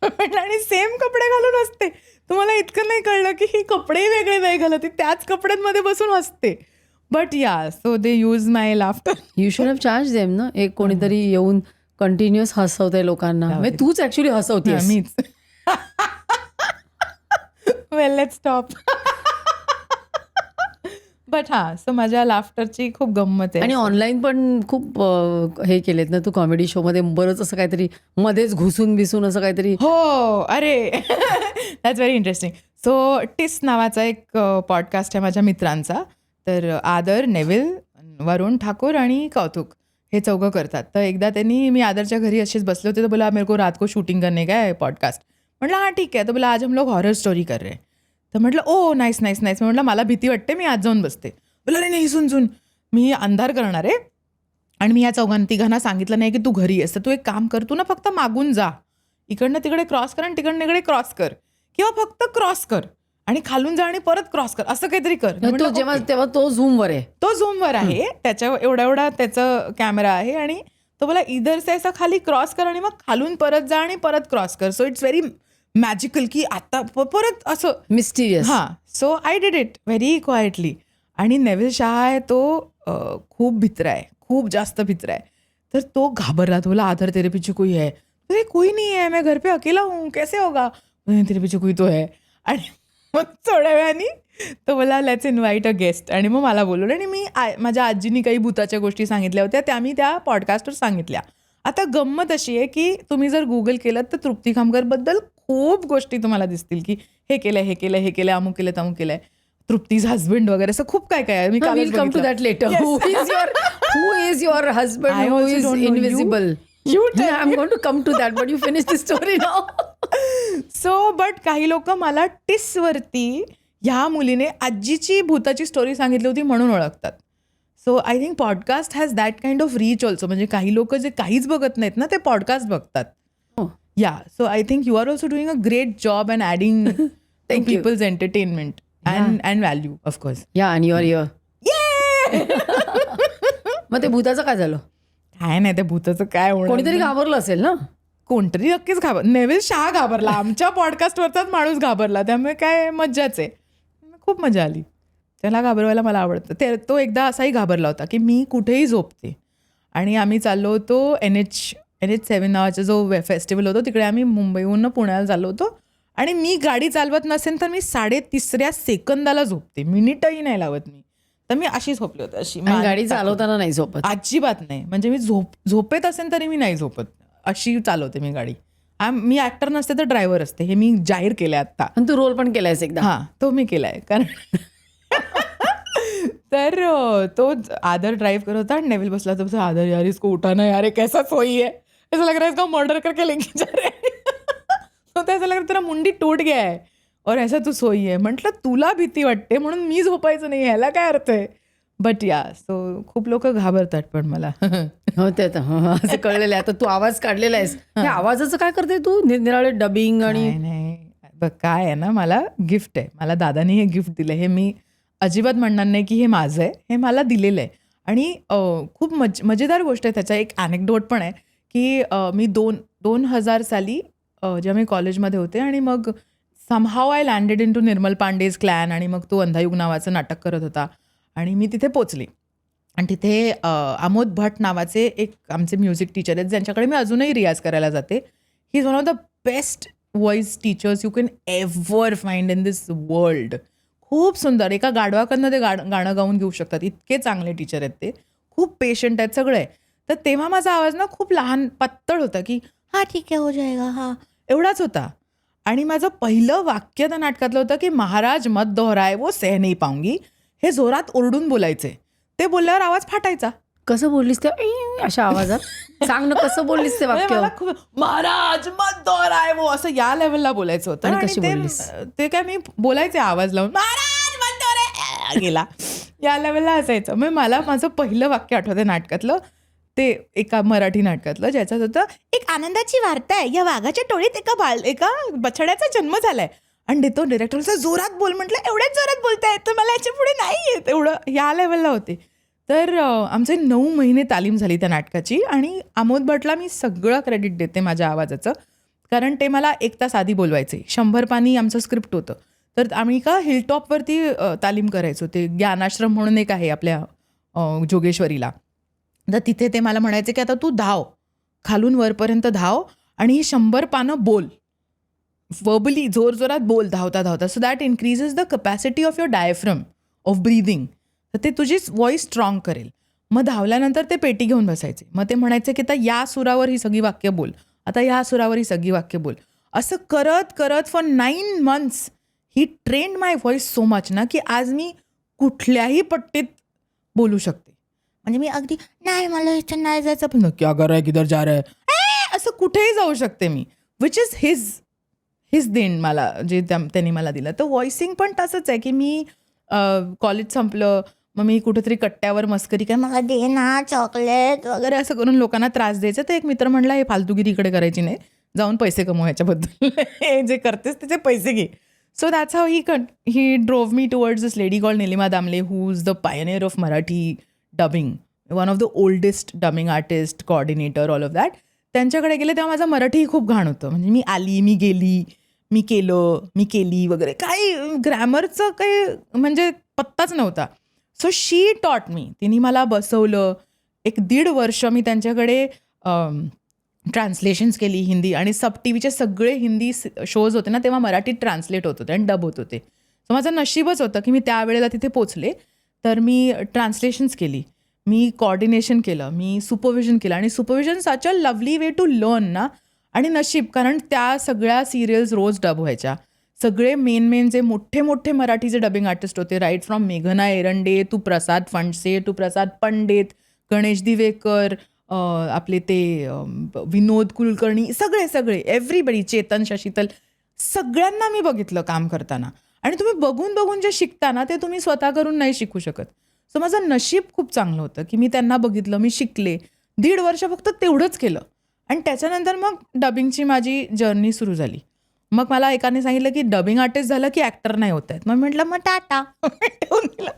म्हटलं आणि सेम कपडे घालून असते. तुम्हाला इतकं नाही कळलं की ही कपडेही वेगळे नाही घालत, ती त्याच कपड्यांमध्ये बसून हसते. बट या, so they use my laughter. You should have charge them ना. एक कोणीतरी येऊन कंटिन्युअस हसवतंय लोकांना. म्हणजे तूच ऍक्च्युली हसवतेस. मीच. वेल, लेट्स स्टॉप. बट हां, सो माझ्या लाफ्टरची खूप गंमत आहे. आणि ऑनलाईन पण खूप हे केलेत ना तू कॉमेडी शो मध्ये. बरंच असं काहीतरी मध्येच घुसून बिसून असं काहीतरी. हो, अरे दॅट्स व्हेरी इंटरेस्टिंग. सो टिस नावाचा एक पॉडकास्ट आहे माझ्या मित्रांचा. तर आदर, नेव्हिल, वरुण ठाकूर आणि कौतुक हे 4 करतात. तर एकदा त्यांनी, मी आदरच्या घरी असेच बसले होते, तर बोला मेरे को रात को शूटिंग करने का है पॉडकास्ट. म्हटलं हां ठीक आहे. तर बोला आज हम लोग हॉरर स्टोरी कर रहे हैं. तर म्हटलं ओ नाईस. म्हटलं मला भीती वाटते, मी आज जाऊन बसते. बोला अरे नाही, सुन मी अंधार करणार आहे आणि मी या 4-3 सांगितलं नाही की तू घरी आहेस, तर तू एक काम कर, तू ना फक्त मागून जा, इकडनं तिकडे क्रॉस कर आणि तिकडनं इकडे क्रॉस कर, किंवा फक्त क्रॉस कर आणि खालून जा आणि परत क्रॉस कर, असं काहीतरी कर. मी तो म्हटलं, जेव्हा "Okay." तेव्हा तो झूमवर आहे. तो झूमवर आहे, त्याच्या एवढा त्याचा कॅमेरा आहे आणि तो मला इधर से असं खाली क्रॉस कर आणि मग खालून परत जा आणि परत क्रॉस कर. सो इट्स व्हेरी मॅजिकल की आता परत असं मिस्टिरियस. हां. So I did it very quietly. आणि नेव्हिल शाह आहे तो खूप भित्रा आहे, खूप जास्त भित्रा आहे. तर तो घाबरला, तो बोला आधार तेरे पीछे कोई है. अरे कोई नहीं है, मैं घर पे अकेला हूँ, कैसे होगा. तेरे पीछे कोई तो है. आणि मग थोड्या वेळाने तो बोला लेट्स इन्व्हाइट अ गेस्ट. आणि मग मला बोलवलं आणि मी माझ्या आजीनी काही भूताच्या गोष्टी सांगितल्या होत्या, त्या मी त्या पॉडकास्टवर सांगितल्या. आता गंमत अशी आहे की तुम्ही जर गुगल केलं तर तृप्ती खामकरबद्दल खूप गोष्टी तुम्हाला दिसतील की हे केलंय, हे केलंय, हे केलंय, अमुक केलंय, तमुक केलंय, तृप्तीज हजबंड वगैरे असं खूप काय काय आहे. मी will come to that later. Who is your husband, I who also is don't know. Invisible. You tell I am going to come to that, but you finish the story now. So but काही लोक मला टिसवरती ह्या मुलीने आजीची भूताची story सांगितली होती म्हणून ओळखतात. So I think podcast has that kind of reach also. म्हणजे काही लोक जे काहीच बघत नाहीत ना ते पॉडकास्ट बघतात. Yeah so I think you are also doing a great job and adding Thank you. People's entertainment and value of course. Yeah आणि युअर इयर. मग ते भूताचं काय झालं? काय नाही त्या भूताचं काय होणार. कोणीतरी घाबरलं असेल ना. कोणतरी नक्कीच नेव्हिल शाह घाबरला, आमच्या पॉडकास्टवरचाच माणूस घाबरला, त्यामुळे काय मज्जाच आहे. खूप मजा आली. त्याला घाबरवायला मला आवडतं. तो एकदा असाही घाबरला होता की मी कुठेही झोपते आणि आम्ही चाललो होतो NH7 नावाचा जो फेस्टिवल होतो तिकडे आम्ही मुंबईहून पुण्याला चाललो होतो आणि मी गाडी चालवत नसेल तर मी 3.5 सेकंदाला झोपते, मिनिटही नाही लावत मी. तर मी अशी झोपले होते, अशी आणि गाडी चालवताना नाही झोपत. अजिबात नाही. म्हणजे मी झोपेत असेल तरी मी नाही झोपत, अशी चालवते मी गाडी. मी ऍक्टर नसते तर ड्रायव्हर असते, हे मी जाहीर केलंय आता. आणि तू रोल पण केलायस एकदा. हां, तो मी केलाय. कारण तर तो आदर ड्राईव्ह करत होता आणि नेव्हिल बसला तर आदर यार इसको उठाना यार, कैसा सोई है, ऐसा लग रहा है इसको मर्डर करके लेके जा रहे हैं. तो ऐसा लग रहा है तेरा मुंडी टूट गया है और ऐसा तू सोई है. म्हटलं तुला भीती वाटते म्हणून मी झोपायचं नाही, ह्याला काय अर्थ आहे. बट या सो खूप लोक घाबरतात पण मला. हो ते असं कळलेलं आहे. आता तू आवाज काढलेला आहेस, त्या आवाजाचं काय करते तू? निरनिराळे डबिंग आणि नाही बघ काय आहे ना, मला गिफ्ट आहे. मला दादानी हे गिफ्ट दिलं. हे मी अजिबात म्हणणार नाही की हे माझं आहे, हे मला दिलेलं आहे. आणि खूप मजेदार गोष्ट आहे. त्याचा एक अनेक्डोट पण आहे की मी 2000 साली जेव्हा मी कॉलेजमध्ये होते आणि मग somehow I landed into Nirmal Pandey's clan आणि मग तो अंधायुग नावाचं नाटक करत होता आणि मी तिथे पोचले. आणि तिथे आमोद भट नावाचे एक आमचे म्युझिक टीचर आहेत ज्यांच्याकडे मी अजूनही रियाज करायला जाते. He is one of the best voice teachers you can ever find in this world. खूप सुंदर, एका गाढवाकडनं ते गाणं गाऊन घेऊ शकतात, इतके चांगले टीचर आहेत ते. खूप पेशंट आहेत सगळे. तर तेव्हा माझा आवाज ना खूप लहान पातळ होता की हा ठीक आहे हो जाएगा हा एवढाच होता. आणि माझं पहिलं वाक्य त्या नाटकातलं होतं की महाराज मत दोहराय वो सह नाही पाऊंगी, हे जोरात ओरडून बोलायचे. ते बोलल्यावर आवाज फाटायचा. कसं बोललीस ते अशा आवाजात? सांग ना कसं बोललीस ते म्हणजे वाक्य. मला खूप महाराज मत दोहराय वो असं या लेवलला बोलायचं होतं. आणि आणि कशी बोललीस? ते काय मी बोलायचे आवाज लावून महाराज मत दोहराय गेला या लेवलला असायचं. मग मला माझं पहिलं वाक्य आठवतं नाटकातलं, ते एका मराठी नाटकातलं ज्याच्यात होतं एक आनंदाची वार्ता आहे, या वाघाच्या टोळीत एका बछड्याचा जन्म झालाय. आणि तो डिरेक्टर जोरात बोल म्हटलं, एवढ्याच जोरात बोलताय तर मला याच्या पुढे नाही येत, एवढं या लेवलला होते. तर आमचे 9 महिने तालीम झाली त्या नाटकाची. आणि आमोद भटला मी सगळं क्रेडिट देते माझ्या आवाजाचं, कारण ते मला 1 तास आधी बोलवायचे. 100 पानी आमचं स्क्रिप्ट होतं. तर आम्ही का हिलटॉपवरती तालीम करायचो. ते ज्ञानाश्रम म्हणून एक आहे आपल्या जोगेश्वरीला. तर तिथे ते मला म्हणायचे की आता तू धाव, खालून वरपर्यंत धाव आणि ही 100 पानं बोल, वर्बली जोरजोरात बोल धावता धावता. So that increases the capacity of your diaphragm of breathing. तर ते तुझी व्हॉइस स्ट्रॉंग करेल. मग धावल्यानंतर ते पेटी घेऊन बसायचे. मग ते म्हणायचे की आता या सुरावर ही सगळी वाक्य बोल, आता या सुरावर ही सगळी वाक्य बोल. असं करत करत for 9 months he trend my voice so much ना की आज मी कुठल्याही पट्टीत बोलू शकते. म्हणजे मी अगदी नाही मला इथं नाही जायचं पण क्या कर रहा है, किधर जा रहा है, असं कुठेही जाऊ शकते मी, विच इज हिज देण मला जे त्यांनी मला दिलं. तर व्हॉइसिंग पण तसंच आहे की मी कॉलेज संपलं मग मी कुठेतरी कट्ट्यावर मस्करी काय मला दे ना चॉकलेट वगैरे असं करून लोकांना त्रास द्यायचा. तर एक मित्र म्हणला हे फालतूगिरी इकडे करायची नाही, जाऊन पैसे कमव ह्याच्याबद्दल, हे जे करतेस त्याचे पैसे घे. So that's how he drove me towards this lady called Nilima Damle, who's the pioneer of Marathi dubbing, one of the oldest dubbing artist, coordinator, all of that. त्यांच्याकडे गेले तेव्हा माझं मराठी खूप घाण होतं. म्हणजे मी आली, मी गेली, मी केलं, मी केली वगैरे, काही ग्रॅमरचं काही म्हणजे पत्ताच नव्हता. So she taught me. तिने मला बसवलं. 1.5 वर्ष मी त्यांच्याकडे ट्रान्सलेशन्स केली हिंदी, आणि सब टी व्हीचे सगळे हिंदी शोज होते ना तेव्हा मराठीत ट्रान्सलेट होत होते आणि डब होत होते. सो माझं नशीबच होतं की मी त्यावेळेला तिथे पोचले. तर मी ट्रान्सलेशन्स केली, मी कॉर्डिनेशन केलं, मी सुपरविजन केलं. आणि supervision such a lovely way to learn ना. आणि नशीब, कारण त्या सगळ्या सिरियल्स रोज डब व्हायच्या. सगळे मेन जे मोठे मोठे मराठीचे डबिंग आर्टिस्ट होते, राईट फ्रॉम मेघना Erande to Prasad Phanse to प्रसाद पंडित, गणेश दिवेकर, आपले ते विनोद कुलकर्णी, सगळे एव्हरीबडी, चेतन शशीतल, सगळ्यांना मी बघितलं काम करताना. आणि तुम्ही बघून जे शिकता ना ते तुम्ही स्वतः करून नाही शिकू शकत. सो माझं नशीब खूप चांगलं होतं की मी त्यांना बघितलं, मी शिकले. 1.5 वर्ष फक्त तेवढंच केलं. आणि त्याच्यानंतर मग डबिंगची माझी जर्नी सुरू झाली. मग मला एकाने सांगितलं की डबिंग आर्टिस्ट झालं की ॲक्टर नाही होत आहेत. मग म्हटलं मग टाटा, ठेवून दिलं.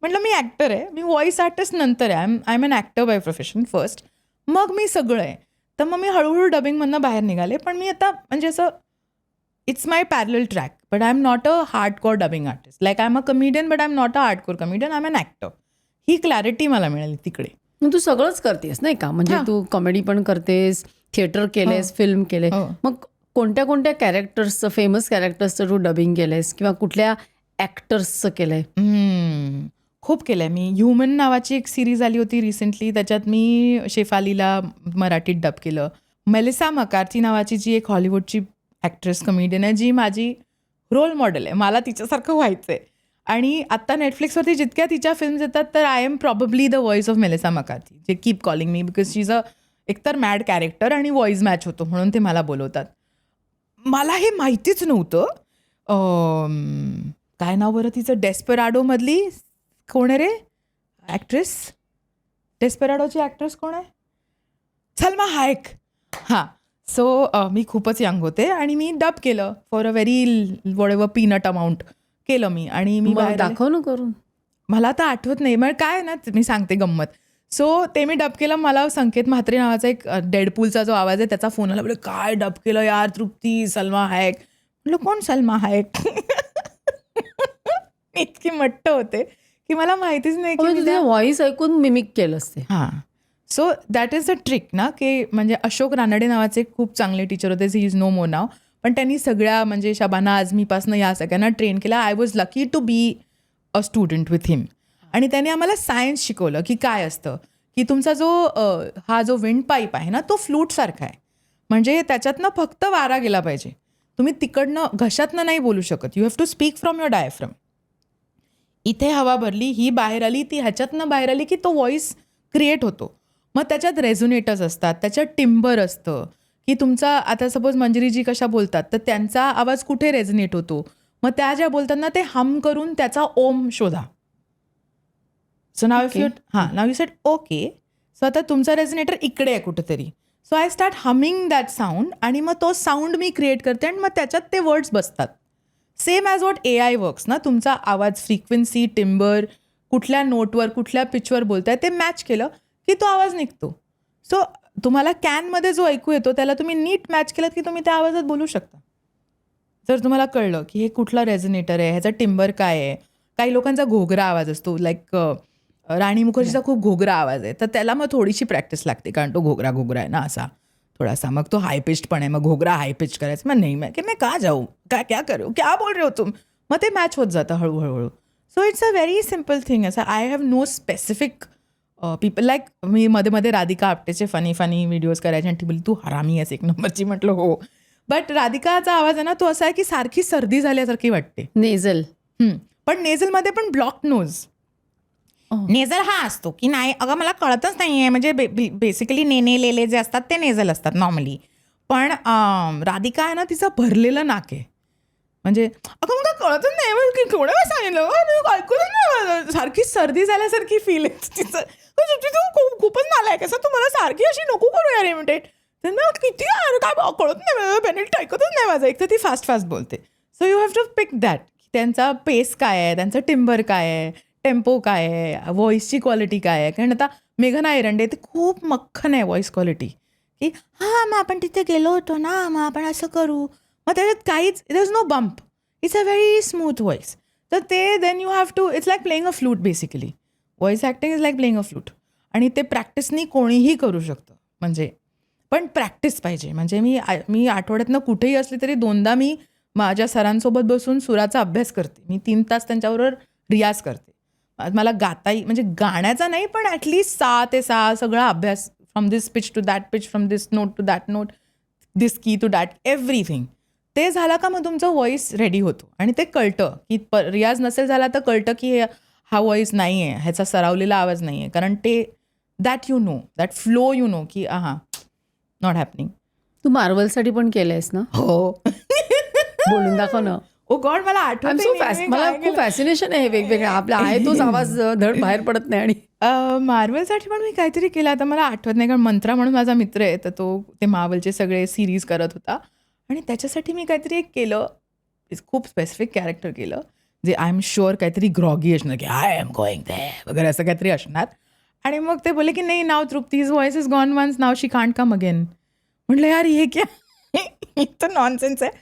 म्हटलं मी ॲक्टर आहे, मी व्हॉईस आर्टिस्ट नंतर आहे. I am an actor by profession first, मग मी सगळं आहे. तर मग मी हळूहळू डबिंगमधनं बाहेर निघाले. पण मी आता म्हणजे असं it's my parallel track, but I am not a hardcore dubbing artist. Like I am a comedian, but I am not a hardcore comedian, I am an actor. ही क्लॅरिटी मला मिळाली तिकडे. मग तू सगळंच करतेस नाही का, म्हणजे तू कॉमेडी पण करतेस, थिएटर केलेस, फिल्म केले. मग कोणत्या कोणत्या कॅरेक्टर्सचं, फेमस कॅरेक्टर्सचं तू डबिंग केलंयस किंवा कुठल्या ॲक्टर्सचं केलंय? खूप केलं आहे मी. ह्युमन नावाची एक सिरीज आली होती रिसेंटली, त्याच्यात मी शेफालीला मराठीत डब केलं. मेलिसा मकार्थी नावाची जी एक हॉलिवूडची ॲक्ट्रेस कमेडियन आहे, जी माझी रोल मॉडेल आहे. मला तिच्यासारखं व्हायचं आहे. आणि आत्ता नेटफ्लिक्सवरती जितक्या तिच्या फिल्म्स येतात, तर I am probably the voice of Melissa McCarthy, जे keep calling me, because she is a एकतर मॅड कॅरेक्टर आणि व्हॉइस मॅच होतो म्हणून ते मला बोलवतात. मला हे माहितीच नव्हतं. काय नाव बरं तिचं, डेस्पराडोमधली कोण आहे रे ॲक्ट्रेस, डेस्पराडोची ॲक्ट्रेस कोण आहे, सलमा हायक. हां. सो मी खूपच यंग होते आणि मी डब केलं for a very what peanut amount केलं मी. आणि मी बाहेर दाखव ना करून. मला आता आठवत नाही, मग काय ना मी सांगते गंमत. सो ते मी डब केलं. मला संकेत म्हात्रे नावाचा एक डेडपूलचा जो आवाज आहे त्याचा फोन आला, बोले काय डब केलं यार तृप्ती, सलमा हायक. म्हटलं कोण सलमा हायक. इतकी मट्ट होते की मला माहितीच नाही की तुझं व्हॉइस ऐकून मिमिक केलं असते. हां. So that is a trick ना, की म्हणजे अशोक रानडे नावाचे खूप चांगले टीचर होते, ही इज नो मोर नाव, पण त्यांनी सगळ्या म्हणजे शबाना आझमीपासून या सगळ्यांना ट्रेन केला. I was lucky to be a student with him. आणि त्याने आम्हाला सायन्स शिकवलं की काय असतं, की तुमचा जो हा जो विंड पाईप आहे ना तो फ्लूटसारखा आहे. म्हणजे त्याच्यातनं फक्त वारा गेला पाहिजे. तुम्ही तिकडनं घशातनं नाही बोलू शकत. You have to speak from your diaphragm. इथे हवा भरली, ही बाहेर आली, ती ह्याच्यातनं बाहेर आली की तो व्हॉइस क्रिएट होतो. मग त्याच्यात रेझोनेटर्स असतात, त्याच्यात टिंबर असतं, की तुमचा आता सपोज मंजिरीजी कशा बोलतात तर त्यांचा आवाज कुठे रेझोनेट होतो. मग त्या ज्या बोलताना ते हम करून त्याचा ओम शोधा. So now if you now you sed okay, so आता तुमचा रेझोनेटर इकडे आहे कुठेतरी. So I start humming that sound आणि मग तो साऊंड मी क्रिएट करते आणि मग त्याच्यात ते वर्ड्स बसतात. Same as what AI works ना. तुमचा आवाज फ्रिक्वेन्सी, टिंबर, कुठल्या नोटवर कुठल्या पिचवर बोलताय ते मॅच केलं की तो आवाज निघतो. सो तुम्हाला कॅनमध्ये जो ऐकू येतो त्याला तुम्ही नीट मॅच केलं की तुम्ही त्या आवाजात बोलू शकता. जर तुम्हाला कळलं की हे कुठला रेझोनेटर आहे, ह्याचा टिंबर काय आहे. काही लोकांचा घोगरा आवाज असतो, लाईक राणी मुखर्जीचा खूप घोगरा आवाज आहे, तर त्याला मग थोडीशी प्रॅक्टिस लागते, कारण तो घोगरा आहे ना असा थोडासा. मग तो हाय पिच्ड पण आहे, मग घोगरा हाय पिच करायचं. मग नाही की मैं का जाऊ, क्या करू, क्या बोल रहे हो तुम. मग ते मॅच होत जातं हळूहळू. So it's a very simple thing. असं I have no specific people. Like मी मध्ये मध्ये राधिका आपटेचे फनी व्हिडिओज करायचे आणि ती बोलली तू हरामी आहेस 1 नंबरची. म्हटलं हो. बट राधिकाचा आवाज आहे ना तो असा आहे की सारखी सर्दी झाल्यासारखी वाटते. नेझल. पण नेझलमध्ये पण ब्लॉक नोज. नेझल हा असतो की नाही, अगं मला कळतच नाही आहे. म्हणजे बेसिकली नेने लेले जे असतात ते नेझल असतात नॉर्मली. पण राधिका आहे ना तिचं भरलेलं नाक आहे. म्हणजे अगं मला कळतच नाही की केवढं वेळ सांगितलं ऐकूच नाही, सारखी सर्दी झाल्यासारखी फील आहे तिचं. तू खूपच नालायक कसं तू मला सारखी अशी नको करू यार इमिटेट. किती काय कळत नाही, बेनिट ऐकतच नाही माझं. एक तर ती फास्ट बोलते. So you have to pick that. त्यांचा पेस काय आहे, त्यांचं टिंबर काय आहे, टेम्पो काय आहे, व्हॉइसची क्वालिटी काय आहे. कारण आता मेघना एरंडे ते खूप मख्खन आहे व्हॉइस क्वालिटी, की हां मग आपण तिथे गेलो होतो ना, मग आपण असं करू. मग त्याच्यात काहीच it is no bump. It's a very smooth voice. तर ते then you have to it's like playing a flute basically. Voice acting is like playing a flute. आणि ते प्रॅक्टिसनी कोणीही करू शकतं. म्हणजे पण प्रॅक्टिस पाहिजे. म्हणजे मी आठवड्यातनं कुठेही असली तरी 2दा मी माझ्या सरांसोबत बसून सुराचा अभ्यास करते. मी 3 तास त्यांच्याबरोबर रियाज करते. मला गाताही म्हणजे गाण्याचा नाही पण ॲटलिस्ट 6 ते 6 सगळा अभ्यास from this pitch to that pitch, from this note to that note, this key to that everything. ते झालं का मग तुमचं व्हॉइस रेडी होतो. आणि ते कळतं की रियाज नसेल झाला तर कळतं की हा व्हॉइस नाही आहे, ह्याचा सरावलेला आवाज नाही आहे. कारण ते that you know, that flow you know की हां नॉट हॅपनिंग. तू मार्वलसाठी पण केलंयस ना? हो. बोलून दाखव ना. ओ गॉड मला मला खूप फॅसिनेशन आहे वेगवेगळ्या आपला आहे तोच आवाज धड बाहेर पडत नाही. आणि मार्वलसाठी पण मी काहीतरी केलं, आता मला आठवत नाही. कारण मंत्रा म्हणून माझा मित्र आहे, तर तो ते मार्वलचे सगळे सिरीज करत होता आणि त्याच्यासाठी मी काहीतरी एक केलं, खूप स्पेसिफिक कॅरेक्टर केलं जे आय एम शुअर काहीतरी ग्रॉगी असणार की आय एम गोईंग देअर वगैरे असं काहीतरी असणार. आणि मग ते बोलले की नाही now Trupti, his voice is gone once, now she can't come again. म्हटलं यार हे क्या इथं नॉनसेन्स आहे.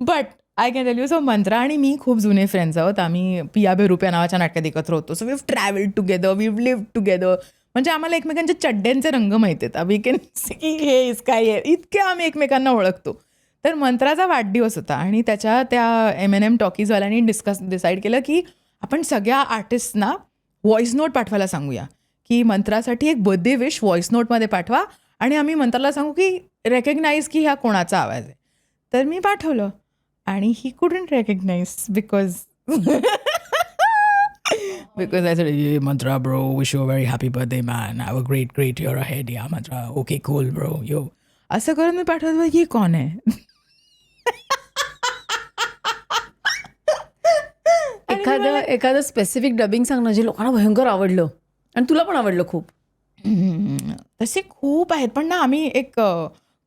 But I can tell you, so Mantra आणि मी खूप जुने फ्रेंड्स आहोत. आम्ही पिया बेरुप्या नावाच्या नाटकात एकत्र होतो. So we have travelled together, we have lived together. म्हणजे आम्हाला एकमेकांचे चड्ड्यांचे रंग माहिती आहेत. वी कॅन सी की हे इस काय आहे, इतके आम्ही एकमेकांना ओळखतो. तर मंत्राचा वाढदिवस होता आणि त्याच्या त्या M&M टॉकीजवाल्यांनी डिसाईड केलं की आपण सगळ्या आर्टिस्टना व्हॉइस नोट पाठवायला सांगूया की मंत्रासाठी एक बर्थडे विश व्हॉइस नोटमध्ये पाठवा आणि आम्ही मंत्राला सांगू की रेकग्नाईज की ह्या कोणाचा आवाज आहे. तर मी पाठवलं आणि he couldn't recognize because I said yay Mantra bro, wish you a very happy birthday man, have a great year ahead yeah Mantra, okay cool bro yo. असं करून मी पाठवलं ही कोण आहे. एखादं स्पेसिफिक डबिंग सांग ना जे लोकांना भयंकर आवडलं आणि तुला पण आवडलं खूप. तसे खूप आहेत पण ना आम्ही एक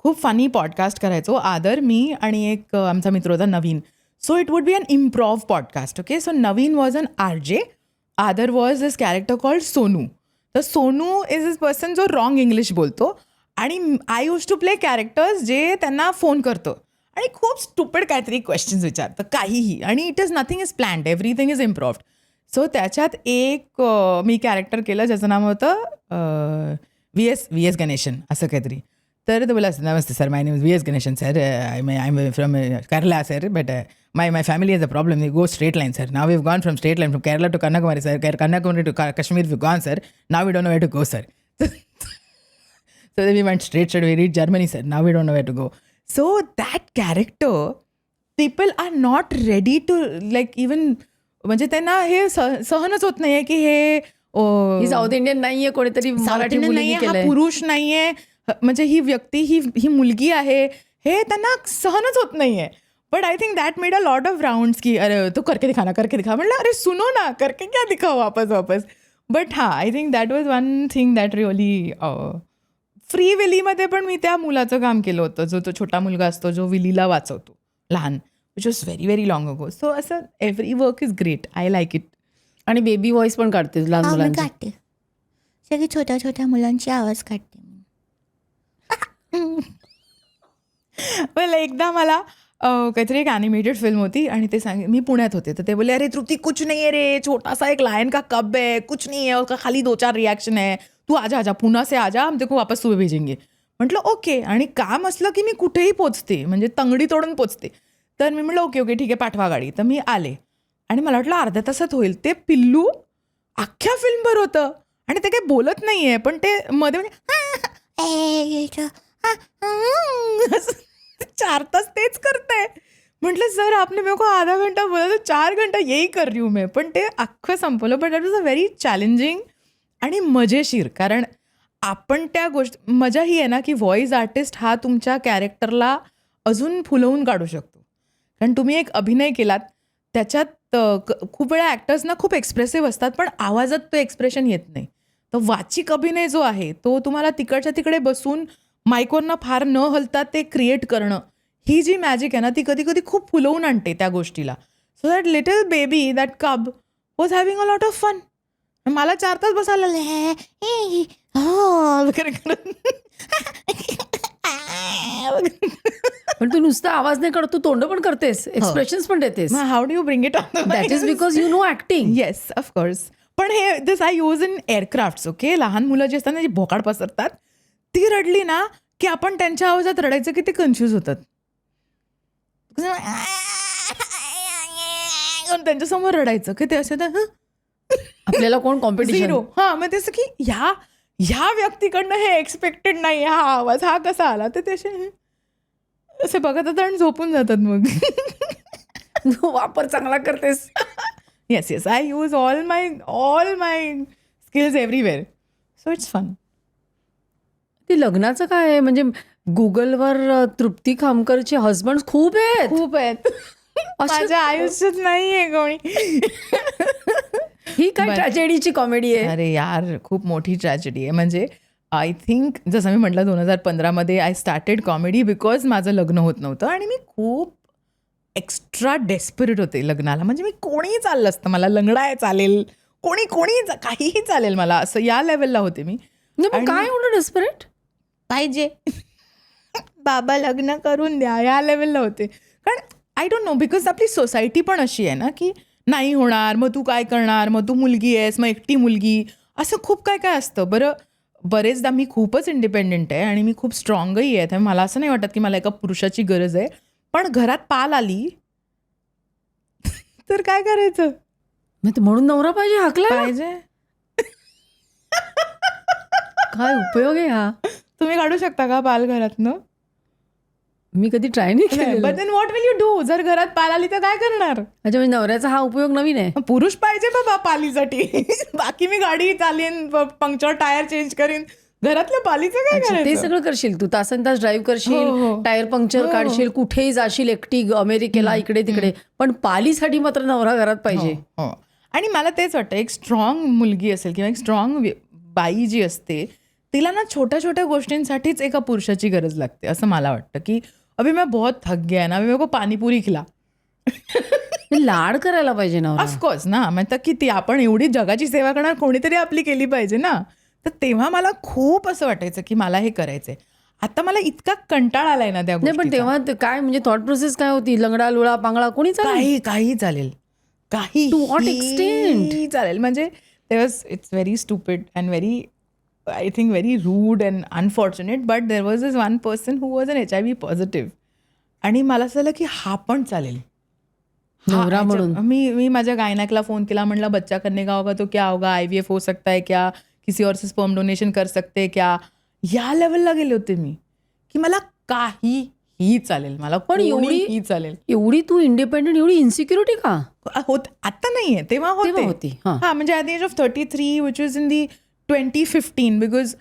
खूप फनी पॉडकास्ट करायचो, आदर, मी आणि एक आमचा मित्र होता नवीन. So it would be an improv podcast. Okay, so Naveen was an RJ, Aadar was this character called Sonu. तर सोनू इज दिस पर्सन जो रॉंग इंग्लिश बोलतो आणि I use to play characters जे त्यांना फोन करतं आणि खूप स्टुपिड काहीतरी क्वेश्चन्स विचारतं काहीही, आणि it is nothing is planned, everything is improved. So त्याच्यात एक मी कॅरेक्टर केलं ज्याचं नाव होतं व्ही एस गणेशन असं काहीतरी. तर तो बोला namaste sir, my name is V S Ganeshan sir, I am from Kerala sir, but my family has a problem, they go straight line sir, now we've gone from straight line from Kerala to Kanyakumari sir, Kanyakumari to Kashmir we've gone sir, now we don't know where to go sir. So then we went straight, we reached Germany sir, now we don't know where to go. So that character, people are not ready to like even, म्हणजे त्यांना हे सहनच होत नाहीये की हे ही south Indian नाहीये, कोणीतरी मराठी मुलगी हा केलंय, पुरुष नाहीये, म्हणजे ही व्यक्ती ही मुलगी आहे, हे त्यांना सहनच होत नाहीये. But I think that made a lot of rounds की अरे तो करके दिखा म्हणलं अरे सुनो ना, करके क्या दिखाओ वापस. बट हां, I think that was one thing that really. Free विलीमध्ये पण मी त्या मुलाचं काम केलं होतं, जो तो छोटा मुलगा असतो जो विलीला वाचवतो लहान, which was very very long अगो. सो असं every work is great, I like it. आणि बेबी व्हॉइस पण काढते लहान मी मुलांची. काढते, सगळी छोट्या छोट्या मुलांची आवाज काढते मी. मला एकदा मला काहीतरी एक ॲनिमेटेड फिल्म होती आणि ते मी पुण्यात होते, तर ते बोलले अरे तृप्ती कुछ नहीं है रे, छोटा सा एक लायन का कब है, कुछ नहीं है, उसका खाली 2-4 रिॲक्शन है, तू आजा पुन्हा से आजा, हम तेको वापस सुबह भेजेंगे. म्हटलं ओके. आणि काम असलं की मी कुठेही पोचते, म्हणजे तंगडी तोडून पोचते. तर मी म्हटलं ओके ठीक आहे पाठवा गाडी. तर मी आले आणि मला वाटलं अर्ध्या तासात होईल. ते पिल्लू अख्ख्या फिल्मभर होतं आणि ते काही बोलत नाही आहे, पण ते मध्ये म्हणजे 4 तास तेच करताय. म्हटलं सर आपने मेरे को आधा घंटा बोला तो 4 घंटा यही कर रही हूँ मैं. पण ते अख्खं संपवलं. But that was a very challenging आणि मजेशीर. कारण आपण त्या गोष्टी, मजा ही आहे ना की व्हॉइस आर्टिस्ट हा तुमच्या कॅरेक्टरला अजून फुलवून काढू शकतो. कारण तुम्ही एक अभिनय केलात, त्याच्यात खूप वेळा ॲक्टर्सना खूप एक्सप्रेसिव्ह असतात पण आवाजात तो एक्सप्रेशन येत नाही. तर वाचिक अभिनय जो आहे तो तुम्हाला तिकडच्या तिकडे बसून माईकवरनं फार न हलता ते क्रिएट करणं, ही जी मॅजिक आहे ना ती कधी कधी खूप फुलवून आणते त्या गोष्टीला. So that little baby, that cub was having a lot of fun. मला 4 तास बसायला वगैरे करून पण तू नुसता आवाज नाही करत, तू तोंड पण करतेस, एक्सप्रेशन्स पण देतेस. How do you bring it on? That is because you know acting. Yes, of course. पण हे this I use in aircraft. Okay, लहान मुलं जी असतात ना, जी भोकाड पसरतात, ती रडली ना की आपण त्यांच्या आवाजात रडायचं की ते कन्फ्यूज होतात. त्यांच्यासमोर रडायचं की ते असं आपल्याला कोण कॉम्पिटिशन. झिरो. हा, मग त्याचं की ह्या व्यक्तीकडनं हे एक्सपेक्टेड नाही, हा आवाज हा कसा आला, तर ते असे बघत आणि झोपून जातात. मग वापर चांगला करतेस. Yes yes, I use all my skills everywhere. So it's fun. ते लग्नाचं काय आहे म्हणजे गुगलवर तृप्ती खामकरचे हजबंड खूप आहेत. खूप आहेत. माझ्या आयुष्यात नाहीये कोणी. ही काय ट्रॅजेडीची कॉमेडी आहे. अरे यार, खूप मोठी ट्रॅजेडी आहे. म्हणजे आय थिंक जसं मी म्हटलं 2015 आय स्टार्टेड कॉमेडी बिकॉज माझं लग्न होत नव्हतं आणि मी खूप एक्स्ट्रा डेस्परेट होते लग्नाला. म्हणजे मी कोणीही चाललं असतं, मला लंगडाय चालेल, कोणी काहीही चालेल मला, असं या लेवलला होते मी. काय एवढं डेस्परेट पाहिजे बाबा लग्न करून द्या, या लेवलला होते. कारण आय डोंट नो, बिकॉज आपली सोसायटी पण अशी आहे ना की नाही होणार, मग तू काय करणार, मग तू मुलगी आहेस, मग एकटी मुलगी, असं खूप काय काय असतं. बरेचदा मी खूपच इंडिपेंडेंट आहे आणि मी खूप स्ट्रॉंगही आहे, त्यामुळे मला असं नाही वाटत की मला एका पुरुषाची गरज आहे. पण घरात पाल आली तर काय करायचं, म्हणून नवरा पाहिजे, हाकला पाहिजे. काय उपयोग आहे हा. तुम्ही काढू शकता का पाल घरातनं? मी कधी ट्राय नाही केलं. But then what will you do? जर घरात पाल आली तर काय करणार? अच्छा, म्हणजे नवऱ्याचा हा उपयोग नवीन आहे. पुरुष पाहिजे बाबा पालीसाठी. बाकी मी गाडी चालीन, पंक्चर टायर चेंज करीन, घरातल्या पालीचं काय ते करायचं? सगळं करशील तू, तासन तास ड्राईव्ह करशील, हो, हो. टायर पंक्चर काढशील, कुठेही जाशील एकटी अमेरिकेला, इकडे तिकडे, पण पालीसाठी मात्र नवरा घरात पाहिजे. हो. आणि मला तेच वाटतं, एक स्ट्रॉंग मुलगी असेल किंवा एक स्ट्रॉंग बाई जी असते, तिला ना छोट्या छोट्या गोष्टींसाठीच एका पुरुषाची गरज लागते, असं मला वाटतं. की अभि मैं बहुत थक गया ना, अभी मेरे को पाणीपुरी खिला. लाड करायला पाहिजे नवरा. ऑफकोर्स ना, म्हणजे किती आपण एवढी जगाची सेवा करणार, कोणीतरी आपली केली पाहिजे ना. तर तेव्हा मला खूप असं वाटायचं की मला हे करायचंय. आता मला इतका कंटाळा आलाय ना त्या नाही, पण तेव्हा काय म्हणजे थॉट प्रोसेस काय होती? लंगडा लुळा पांगळा कोणी चालेल, काही चालेल, काही To what extent? चालेल. म्हणजे it's very stupid and very, I think very rude and unfortunate, but there was is one person who was an HIV positive. आणि मला असं झालं की हा पण चालेल नवरा म्हणून. मी माझ्या गायनॅकला फोन केला, म्हणलं बच्चा करने का होगा तो क्या होगा, IVF हो सकता है क्या, किसी और से स्पर्म डोनेशन कर सकते क्या, या लेवलला गेले होते मी की मला काहीही चालेल, मला पण एवढी चालेल. एवढी तू इंडिपेंडेंट, एवढी इन्सिक्युरिटी का होत? आता नाहीये, तेव्हा होती. हा, म्हणजे at the age of 33 which is in the 2015, because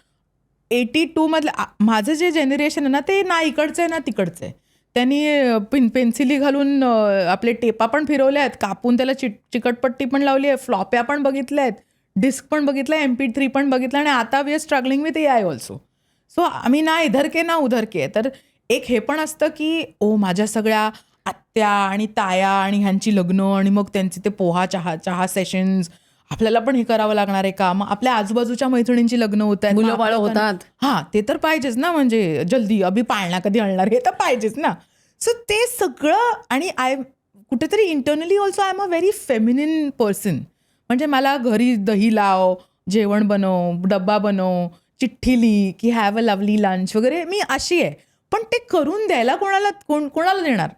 82 मधलं माझं जे जनरेशन आहे ना, ते ना इकडचं आहे ना तिकडचं आहे. त्यांनी पेन्सिली घालून आपले टेपा पण फिरवल्या आहेत, कापून त्याला चिकटपट्टी पण लावली आहे, फ्लॉप्या पण बघितल्या आहेत, डिस्क पण बघितलं, MP3 पण बघितलं, आणि आता we are struggling with AI also. So आम्ही ना इधर के ना उधर के. तर एक हे पण असतं की माझ्या सगळ्या आत्या आणि ताया आणि ह्यांची लग्न, आणि मग त्यांचे ते चहा सेशन्स, आपल्याला पण हे करावं लागणार आहे का? मग आपल्या आजूबाजूच्या मैत्रिणींची लग्न होत आहेत, मुलं बाळ होतात. हा, ते तर पाहिजेच ना, म्हणजे जल्दी अभि पाळणा कधी आणणार, हे तर पाहिजेच ना. सो ते सगळं, आणि कुठेतरी internally also I am a very feminine person. म्हणजे मला घरी दही लाव, जेवण बनव, डब्बा बनव, चिठ्ठी लिही की हॅव अ लवली लंच वगैरे, मी अशी आहे. पण ते करून द्यायला कोणाला देणार?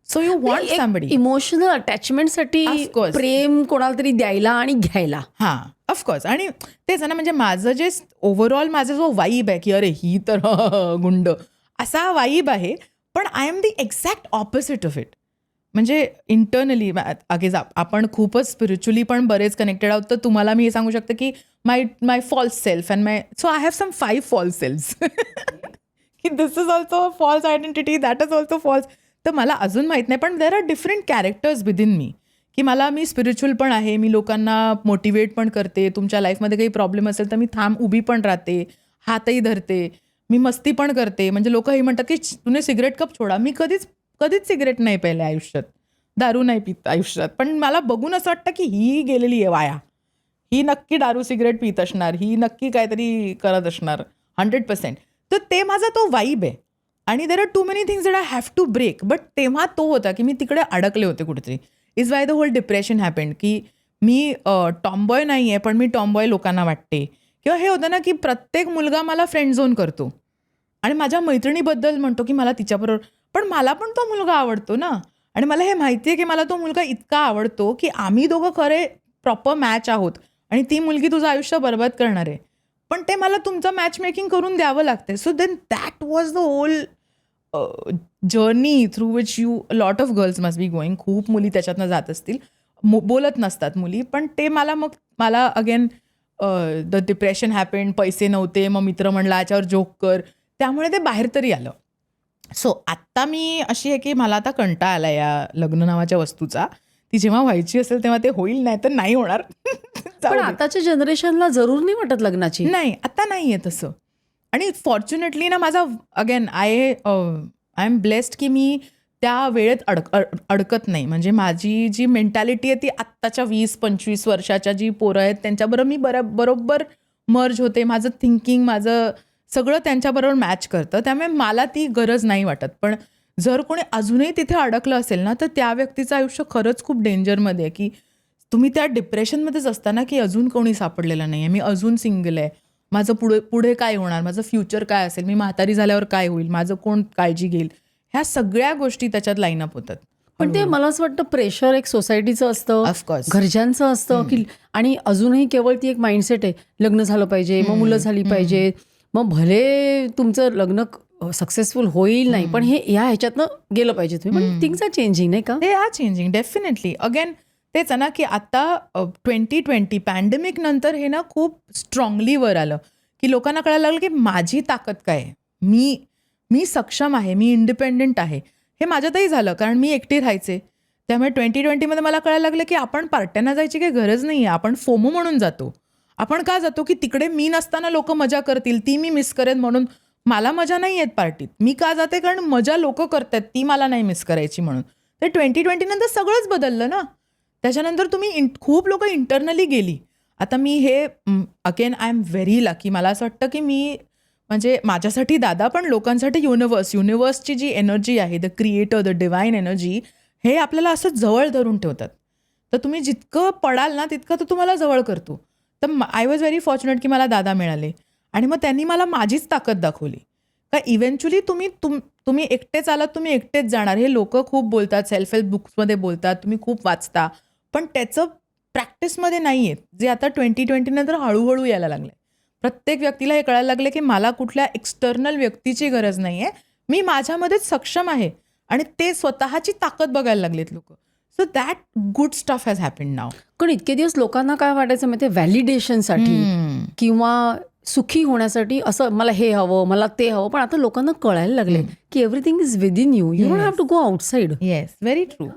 So you want somebody. Emotional अटॅचमेंटसाठी प्रेम कोणाला तरी द्यायला आणि घ्यायला. हां, ऑफकोर्स. आणि तेच ना, म्हणजे माझं जे ओव्हरऑल माझा जो वाईब आहे की अरे ही तर गुंड, असा वाईब आहे. पण I am the exact opposite of it. म्हणजे इंटरनली आपण खूपच स्पिरिच्युअली पण बरेच कनेक्टेड आहोत. तर तुम्हाला मी हे सांगू शकते की my false self and so I have some 5 false selfs. की this is also false identity, that is also false. तर मला अजून माहीत नाही, पण there are different characters within me. की मी स्पिरिच्युअल पण आहे, मी लोकांना मोटिवेट पण करते, तुमच्या लाईफमध्ये काही प्रॉब्लेम असेल तर मी उभी पण राहते, हातही धरते. मी मस्ती पण करते. म्हणजे लोक हे म्हणतात की तुने सिगरेट कप छोडा. मी कधीच सिगरेट नाही प्यायले आयुष्यात, दारू नाही पित आयुष्यात. पण मला बघून असं वाटतं की ही गेलेली आहे वाया, ही नक्की दारू सिगरेट पित असणार, ही नक्की काहीतरी करत असणार 100%. तर ते माझा तो वाईब आहे. आणि there are too many things that I have to break. But तेव्हा तो होता की मी तिकडे अडकले होते कुठेतरी. Is why the whole depression happened की मी टॉमबॉय नाही आहे पण मी टॉमबॉय लोकांना वाटते. किंवा हे होतं ना की प्रत्येक मुलगा मला फ्रेंड झोन करतो आणि माझ्या मैत्रिणीबद्दल म्हणतो की मला तिच्याबरोबर, पण मला पण तो मुलगा आवडतो ना. आणि मला हे माहिती आहे की मला तो मुलगा इतका आवडतो की आम्ही दोघं खरे प्रॉपर मॅच आहोत आणि ती मुलगी तुझं आयुष्य बरबाद करणार आहे. पण ते मला तुमचं मॅच मेकिंग करून द्यावं लागते. So then that was the whole journey through which lot of girls must be going. खूप मुली त्याच्यातनं जात असतील, बोलत नसतात मुली. पण ते मला अगेन द डिप्रेशन हॅपेंड. पैसे नव्हते, मग मित्र म्हणला याच्यावर जोक कर, त्यामुळे ते बाहेर तरी आलं. सो आत्ता मी अशी आहे की मला आता कंटाळा आला या लग्न नावाच्या वस्तूचा. ती जेव्हा व्हायची असेल तेव्हा ते होईल, नाही तर नाही होणार. पण आताच्या जनरेशनला जरूर नाही वाटत लग्नाची. नाही, आता नाही आहे तसं. आणि फॉर्च्युनेटली ना माझा अगेन आय एम ब्लेस्ड की मी त्या वेळेत अडकत नाही. म्हणजे माझी जी मेंटॅलिटी आहे ती आत्ताच्या 20-25 वर्षाच्या जी पोरं आहेत त्यांच्याबरोबर मी बरोबर मर्ज होते. माझं थिंकिंग, माझं सगळं त्यांच्याबरोबर मॅच करतं. त्यामुळे मला ती गरज नाही वाटत. पण जर कोणी अजूनही तिथे अडकलं असेल ना तर त्या व्यक्तीचं आयुष्य खरंच खूप डेंजरमध्ये आहे. की तुम्ही त्या डिप्रेशनमध्येच असताना की अजून कोणी सापडलेलं नाही आहे, मी अजून सिंगल आहे, माझं पुढे काय होणार, माझं फ्युचर काय असेल, मी म्हातारी झाल्यावर काय होईल, माझं कोण काळजी घेईल, ह्या सगळ्या गोष्टी त्याच्यात लाईनअप होतात. पण ते मला असं वाटतं प्रेशर एक सोसायटीचं असतं, ऑफकोर्स घरच्यांचं असतं की, आणि अजूनही केवळ ती एक माइंडसेट आहे, लग्न झालं पाहिजे, मग मुलं झाली पाहिजे, मग भले तुमचं लग्न सक्सेसफुल होईल नाही पण हे या ह्याच्यातनं गेलं पाहिजे तुम्ही. पण थिंग्स आर चेंजिंग, नाही का? ते आर चेंजिंग डेफिनेटली. अगेन तेच आहे ना की आता 2020 पॅन्डेमिक नंतर हे ना खूप स्ट्रॉंगली वर आलं की लोकांना कळायला लागलं की माझी ताकद काय आहे, मी सक्षम आहे, मी इंडिपेंडेंट आहे. हे माझ्यातही झालं कारण मी एकटी राहायचे. त्यामुळे 2020 मला कळायला लागलं की आपण पार्ट्यांना जायची काही गरज नाही आहे. आपण फोमो म्हणून जातो. आपण का जातो की तिकडे मी नसताना लोक मजा करतील, ती मी मिस करेन म्हणून. मला मजा नाही येत पार्टीत. मी का जाते कारण मजा लोक करतात, ती मला नाही मिस करायची म्हणून. ते 2020 नंतर सगळंच बदललं ना. त्याच्यानंतर खूप लोक इंटरनली गेली. आता मी हे again I am very lucky. मला असं वाटतं की मी म्हणजे माझ्यासाठी दादा पण लोकांसाठी युनिवर्सची जी एनर्जी आहे, the creator, the divine energy, हे आपल्याला असं जवळ धरून ठेवतात. तर तुम्ही जितकं पडाल ना तितकं तो तुम्हाला जवळ करतो. तर आय वॉज व्हेरी फॉर्च्युनेट की मला दादा मिळाले आणि मग त्यांनी मला माझीच ताकद दाखवली का इव्हेंच्युअली तुम्ही एकटेच आलात, तुम्ही एकटेच जाणार. हे लोक खूप बोलतात, सेल्फ हेल्प बुक्समध्ये बोलतात, तुम्ही खूप वाचता, पण त्याचं प्रॅक्टिसमध्ये नाही आहेत, जे आता 2020 नंतर हळूहळू यायला लागले. प्रत्येक व्यक्तीला हे कळायला लागले की मला कुठल्या एक्सटर्नल व्यक्तीची गरज नाही आहे, मी माझ्यामध्येच सक्षम आहे. आणि ते स्वतःची ताकद बघायला लागलेत लोक. So that good stuff has happened now. पण इतके दिवस लोकांना काय वाटायचं माहिती, व्हॅलिडेशनसाठी किंवा सुखी होण्यासाठी, असं मला हे हवं, मला ते हवं. पण आता लोकांना कळायला लागले की everything is within you, you don't have to go outside. Yes, very true.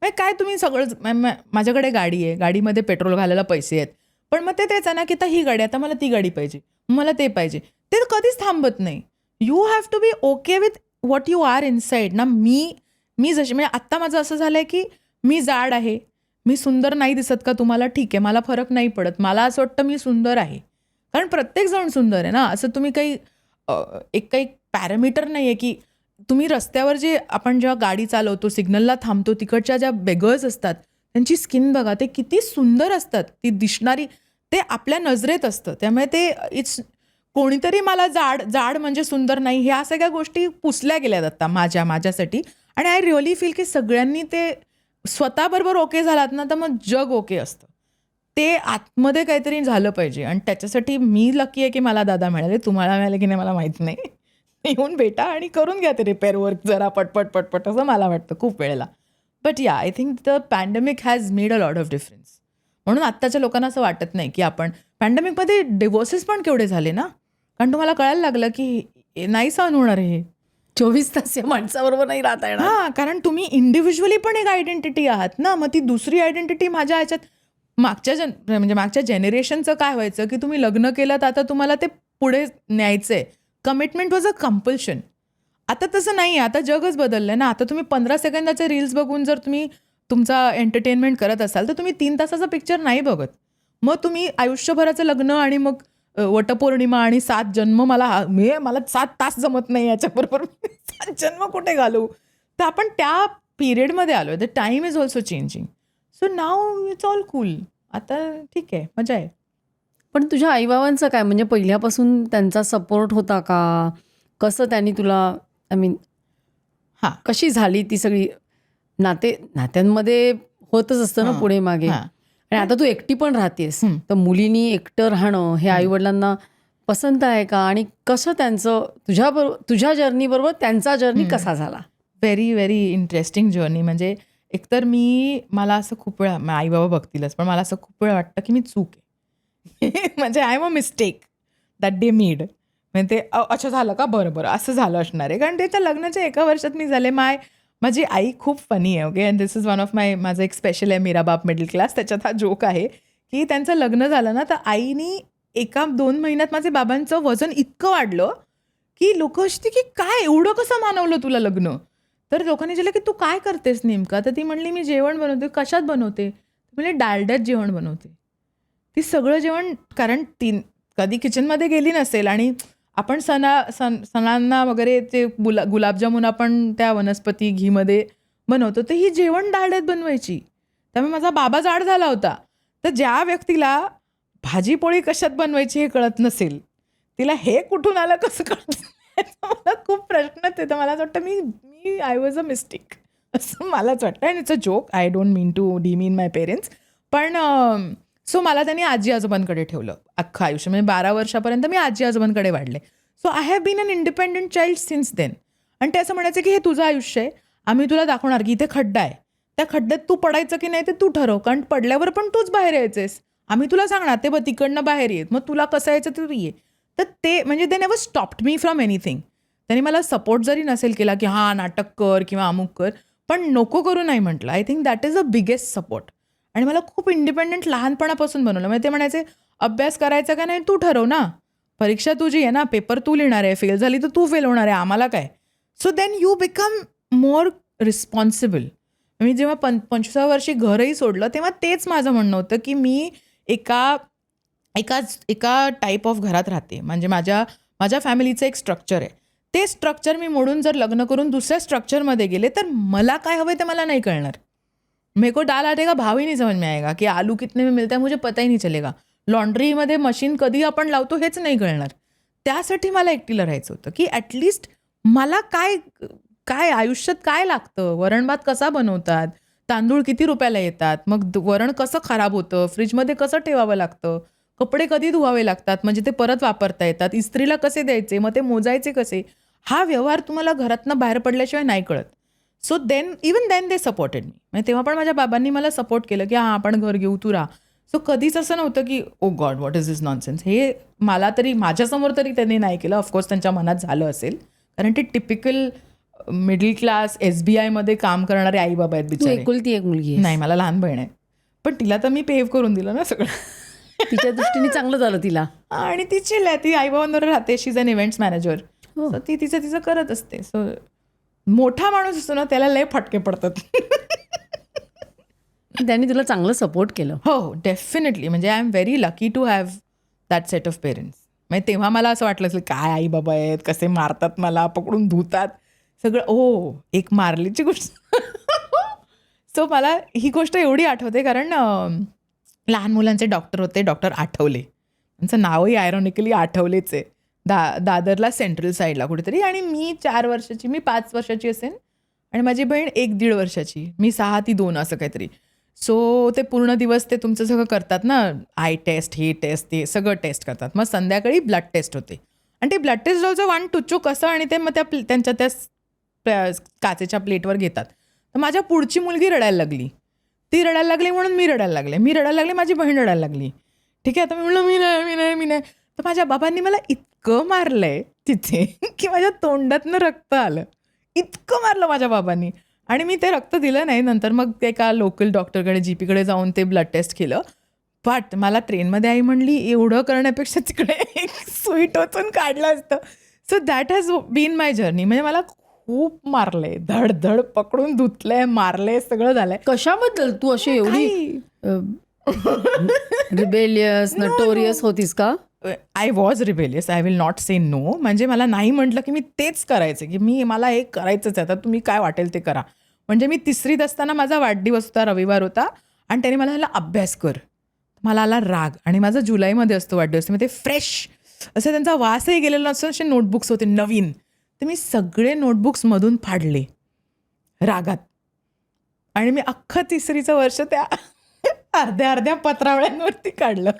काय तुम्ही सगळं, माझ्याकडे गाडी आहे, गाडीमध्ये पेट्रोल घालायला पैसे आहेत, पण मग तेच आहे ना की आता ही गाडी, आता मला ती गाडी पाहिजे, मला ते पाहिजे, ते कधीच थांबत नाही. You have to be okay with what you are inside ना. मी जशी, म्हणजे आत्ता माझं असं झालं आहे की मी जाड आहे, मी सुंदर नाही दिसत का तुम्हाला, ठीक आहे, मला फरक नाही पडत. मला असं वाटतं मी सुंदर आहे, कारण प्रत्येक जण सुंदर आहे ना. असं तुम्ही काही पॅरामीटर नाही आहे की तुम्ही रस्त्यावर जे आपण जेव्हा गाडी चालवतो, सिग्नलला थांबतो, तिकडच्या ज्या बेगर्स असतात त्यांची स्किन बघा, ते किती सुंदर असतात, ती दिसणारी, ते आपल्या नजरेत असतं. त्यामुळे ते कोणीतरी मला जाड म्हणजे सुंदर नाही, ह्या सगळ्या गोष्टी पुसल्या गेल्यात आता माझ्यासाठी. आणि आय रिअली फील की सगळ्यांनी ते स्वतःबरोबर ओके झालात ना तर मग जग ओके असतं. ते आतमध्ये काहीतरी झालं पाहिजे. आणि त्याच्यासाठी मी लकी आहे की मला दादा मिळाले. तुम्हाला मिळाले की नाही मला माहीत नाही. येऊन भेटा आणि करून घ्या ते रिपेअर वर्क जरा पटपट असं मला वाटतं खूप वेळेला. बट या, I think the pandemic has made a lot of difference. म्हणून आत्ताच्या लोकांना असं वाटत नाही की आपण पॅन्डेमिकमध्ये डिवोर्सेस पण केवढे झाले ना, कारण तुम्हाला कळायला लागलं की नाही सहन होणार हे 24 तास या माणसाबरोबर नाही राहता येणार. हां, कारण तुम्ही इंडिव्हिज्युअली पण एक आयडेंटिटी आहात ना. मग ती दुसरी आयडेंटिटी माझ्या ह्याच्यात मागच्या जेनेरेशनचं काय व्हायचं की तुम्ही लग्न केलं तर आता तुम्हाला ते पुढे न्यायचंय, कमिटमेंट वॉज अ कंपल्शन. आता तसं नाही, आता जगच बदललं ना. आता तुम्ही 15 सेकंदाचे रील्स बघून जर तुम्ही तुमचा एंटरटेनमेंट करत असाल तर तुम्ही 3 तासाचा पिक्चर नाही बघत. मग तुम्ही आयुष्यभराचं लग्न आणि मग वटपौर्णिमा आणि 7 जन्म मला 7 तास जमत नाही याच्याबरोबर 7 जन्म कुठे घालू. तर आपण त्या पिरियडमध्ये आलो. The time is also changing. So now it's all cool. आता ठीक आहे, मजा आहे. पण तुझ्या आईबाबांचं काय, म्हणजे पहिल्यापासून त्यांचा सपोर्ट होता का? कसं त्यांनी तुला, आय मीन हां. कशी झाली ती सगळी नात्यांमध्ये होतच असतं ना हां, पुढे मागे. हां. आणि आता तू एकटी पण राहतेस, तर मुलीनी एकटं राहणं हे आईवडिलांना पसंत आहे का? आणि कसं त्यांचं तुझ्या जर्नी बरोबर त्यांचा जर्नी कसा झाला? Very very interesting journey. म्हणजे एकतर मला असं खूप वेळा, आई बाबा बघतीलच, पण मला असं खूप वेळा वाटतं की मी चूक आहे. म्हणजे I am a mistake that they made. म्हणजे ते अच्छा झालं का, बरं असं झालं असणार आहे. कारण त्याच्या लग्नाच्या 1 वर्षात मी झाले. माझी आई खूप फनी आहे. Okay, and this is one of माझं एक स्पेशल आहे, मेरा बाप मिडल क्लास. त्याच्यात हा जोक आहे की त्यांचं लग्न झालं ना, तर आईनी 1-2 महिन्यात माझ्या बाबांचं वजन इतकं वाढलं की लोक असते की काय एवढं कसं मानवलं तुला लग्न. तर लोकांनी विचारलं की तू काय करतेस नेमका. तर ती म्हणली मी जेवण बनवते. कशात बनवते? म्हणजे डालड्यात जेवण बनवते. ती सगळं जेवण, कारण ती कधी किचनमध्ये गेली नसेल आणि आपण सणांना वगैरे ते गुलाबजामुन आपण त्या वनस्पती घीमध्ये बनवतो, तर ही जेवण डालड्यात बनवायची. त्यामुळे माझा बाबा जाड झाला होता. तर ज्या व्यक्तीला भाजीपोळी कशात बनवायची हे कळत नसेल, तिला हे कुठून आलं कसं कळत मला खूप प्रश्नच येतो. मला असं वाटतं मी आय वॉज अ मिस्टेक असं मलाच वाटतं. And it's a joke. I don't mean to demean my parents. पण सो मला त्यांनी आजी आजोबांकडे ठेवलं अख्खं आयुष्य. म्हणजे 12 वर्षापर्यंत मी आजी आजोबांकडे वाढले. So I have been an independent child since then. आणि ते असं म्हणायचं की हे तुझं आयुष्य आहे, आम्ही तुला दाखवणार की इथे खड्डा आहे, त्या खड्ड्यात तू पडायचं की नाही ते तू ठरव. कारण पडल्यावर पण तूच बाहेर यायचेस. आम्ही तुला सांगणार ते बघ तिकडनं बाहेर येत, मग तुला कसं यायचं ते तू ये. तर ते म्हणजे they never stopped me from anything. त्यांनी मला सपोर्ट जरी नसेल केला की हां नाटक कर किंवा अमुक कर, पण नको करू नाही म्हटलं. I think that is a biggest support. आणि मला खूप इंडिपेंडंट लहानपणापासून बनवलं. म्हणजे ते म्हणायचे अभ्यास करायचा का नाही तू ठरव ना, परीक्षा तुझी आहे ना, पेपर तू लिहिणार आहे, फेल झाली तर तू फेल होणार आहे, आम्हाला काय. So then you become more responsible. मी जेव्हा 25व्या वर्षी घरही सोडलं तेव्हा तेच माझं म्हणणं होतं की मी एका टाईप ऑफ घरात राहते. म्हणजे माझ्या फॅमिलीचं एक स्ट्रक्चर आहे. ते स्ट्रक्चर मी मोडून जर लग्न करून दुसऱ्या स्ट्रक्चरमध्ये गेले तर मला काय हवं ते मला नाही कळणार. मेरे को दाल आटे का भाव ही नहीं समझ में आएगा की आलू कितने में मिलता है मुझे पता ही नहीं चलेगा. लॉन्ड्रीमध्ये मशीन कधी आपण लावतो हेच नाही कळणार. त्यासाठी मला एकटीला राहायचं होतं की ॲटलिस्ट मला काय आयुष्यात काय लागतं, वरण भात कसा बनवतात, तांदूळ किती रुपयाला येतात, मग वरण कसं खराब होतं, फ्रीजमध्ये कसं ठेवावं लागतं, कपडे कधी धुवावे लागतात म्हणजे ते परत वापरता येतात, इस्त्रीला कसे द्यायचे, मग ते मोजायचे कसे, हा व्यवहार तुम्हाला घरातनं बाहेर पडल्याशिवाय नाही कळत. So even then they supported me. म्हणजे तेव्हा पण माझ्या बाबांनी मला सपोर्ट केलं की हां आपण घर घेऊ तू राहा. सो कधीच असं नव्हतं की oh God what is this nonsense. हे मला तरी माझ्यासमोर तरी त्यांनी नाही केलं. ऑफकोर्स त्यांच्या मनात झालं असेल, कारण ते टिपिकल मिडल क्लास SBIमध्ये काम करणारे आई बाबा आहेत तू बिचारे. एकुलती एक मुलगी आहे. नाही, मला लहान बहीण आहे, पण तिला तर मी पेव्ह करून दिलं ना सगळं. तिच्या दृष्टीने चांगलं झालं तिला. आणि ती चिल आहे, ती आईबाबांबरोबर राहते. शी इज अन इव्हेंट्स मॅनेजर. हो. सो ती तिचं करत असते. सो मोठा माणूस असतो ना त्याला लय फटके पडतात. त्यांनी तुला चांगलं सपोर्ट केलं. हो डेफिनेटली. म्हणजे I am very lucky to have that set of parents. म्हणजे तेव्हा मला असं वाटलं असेल काय आई बाबा आहेत, कसे मारतात, मला पकडून धुतात सगळं. एक मारलीची गोष्ट. सो मला ही गोष्ट एवढी आठवते कारण लहान मुलांचे डॉक्टर होते, डॉक्टर आठवले. त्यांचं नावही आयरॉनिकली आठवलेच आहे. दादरला सेंट्रल साईडला कुठेतरी. आणि मी 4 वर्षाची, मी 5 वर्षाची असेल आणि माझी बहीण 1-1.5 वर्षाची, मी 6 ती 2 असं काहीतरी. सो ते पूर्ण दिवस ते तुमचं सगळं करतात ना, आय टेस्ट, हे टेस्ट, ते सगळं टेस्ट करतात. मग संध्याकाळी ब्लड टेस्ट होते आणि ते ब्लड टेस्ट जवळजवळ 1 टुच्चू कसं आणि ते मग त्यांच्या त्या काचेच्या प्लेटवर घेतात. तर माझ्या पुढची मुलगी रडायला लागली. ती रडायला लागली म्हणून मी रडायला लागले, मी रडायला लागले, माझी बहीण रडायला लागली. ठीक आहे, आता मी म्हणलं मी नाही. तर माझ्या बाबांनी मला इतकं मारलंय तिथे की माझ्या तोंडातनं रक्त आलं. इतकं मारलं माझ्या बाबांनी. आणि मी ते रक्त दिलं नाही. नंतर मग एका लोकल डॉक्टरकडे GPकडे जाऊन ते ब्लड टेस्ट केलं. बट मला ट्रेनमध्ये आई म्हणली एवढं करण्यापेक्षा तिकडे एक सुई टोचून काढलं असतं. So that has been my journey. म्हणजे मला खूप मारले, धड पकडून धुतलंय, मारले, सगळं झालंय. कशाबद्दल तू अशी एवढी रिबेलियस नटोरियस होतीस का? I was rebellious, I will not say no. म्हणजे मला नाही म्हटलं की मी तेच करायचं, की मला हे करायचंच आहे, आता तुम्ही काय वाटेल ते करा. म्हणजे मी 3रीत असताना माझा वाढदिवस होता, रविवार होता, आणि त्याने मला ह्याला अभ्यास कर. मला आला राग, आणि माझा जुलैमध्ये असतो वाढदिवस. मग ते फ्रेश असं त्यांचा वासही गेलेला असतो, असे नोटबुक्स होते नवीन, ते मी सगळे नोटबुक्स मधून फाडले रागात. आणि मी अख्खं 3रीचं वर्ष त्या अर्ध्या पत्रावळ्यांवरती काढलं.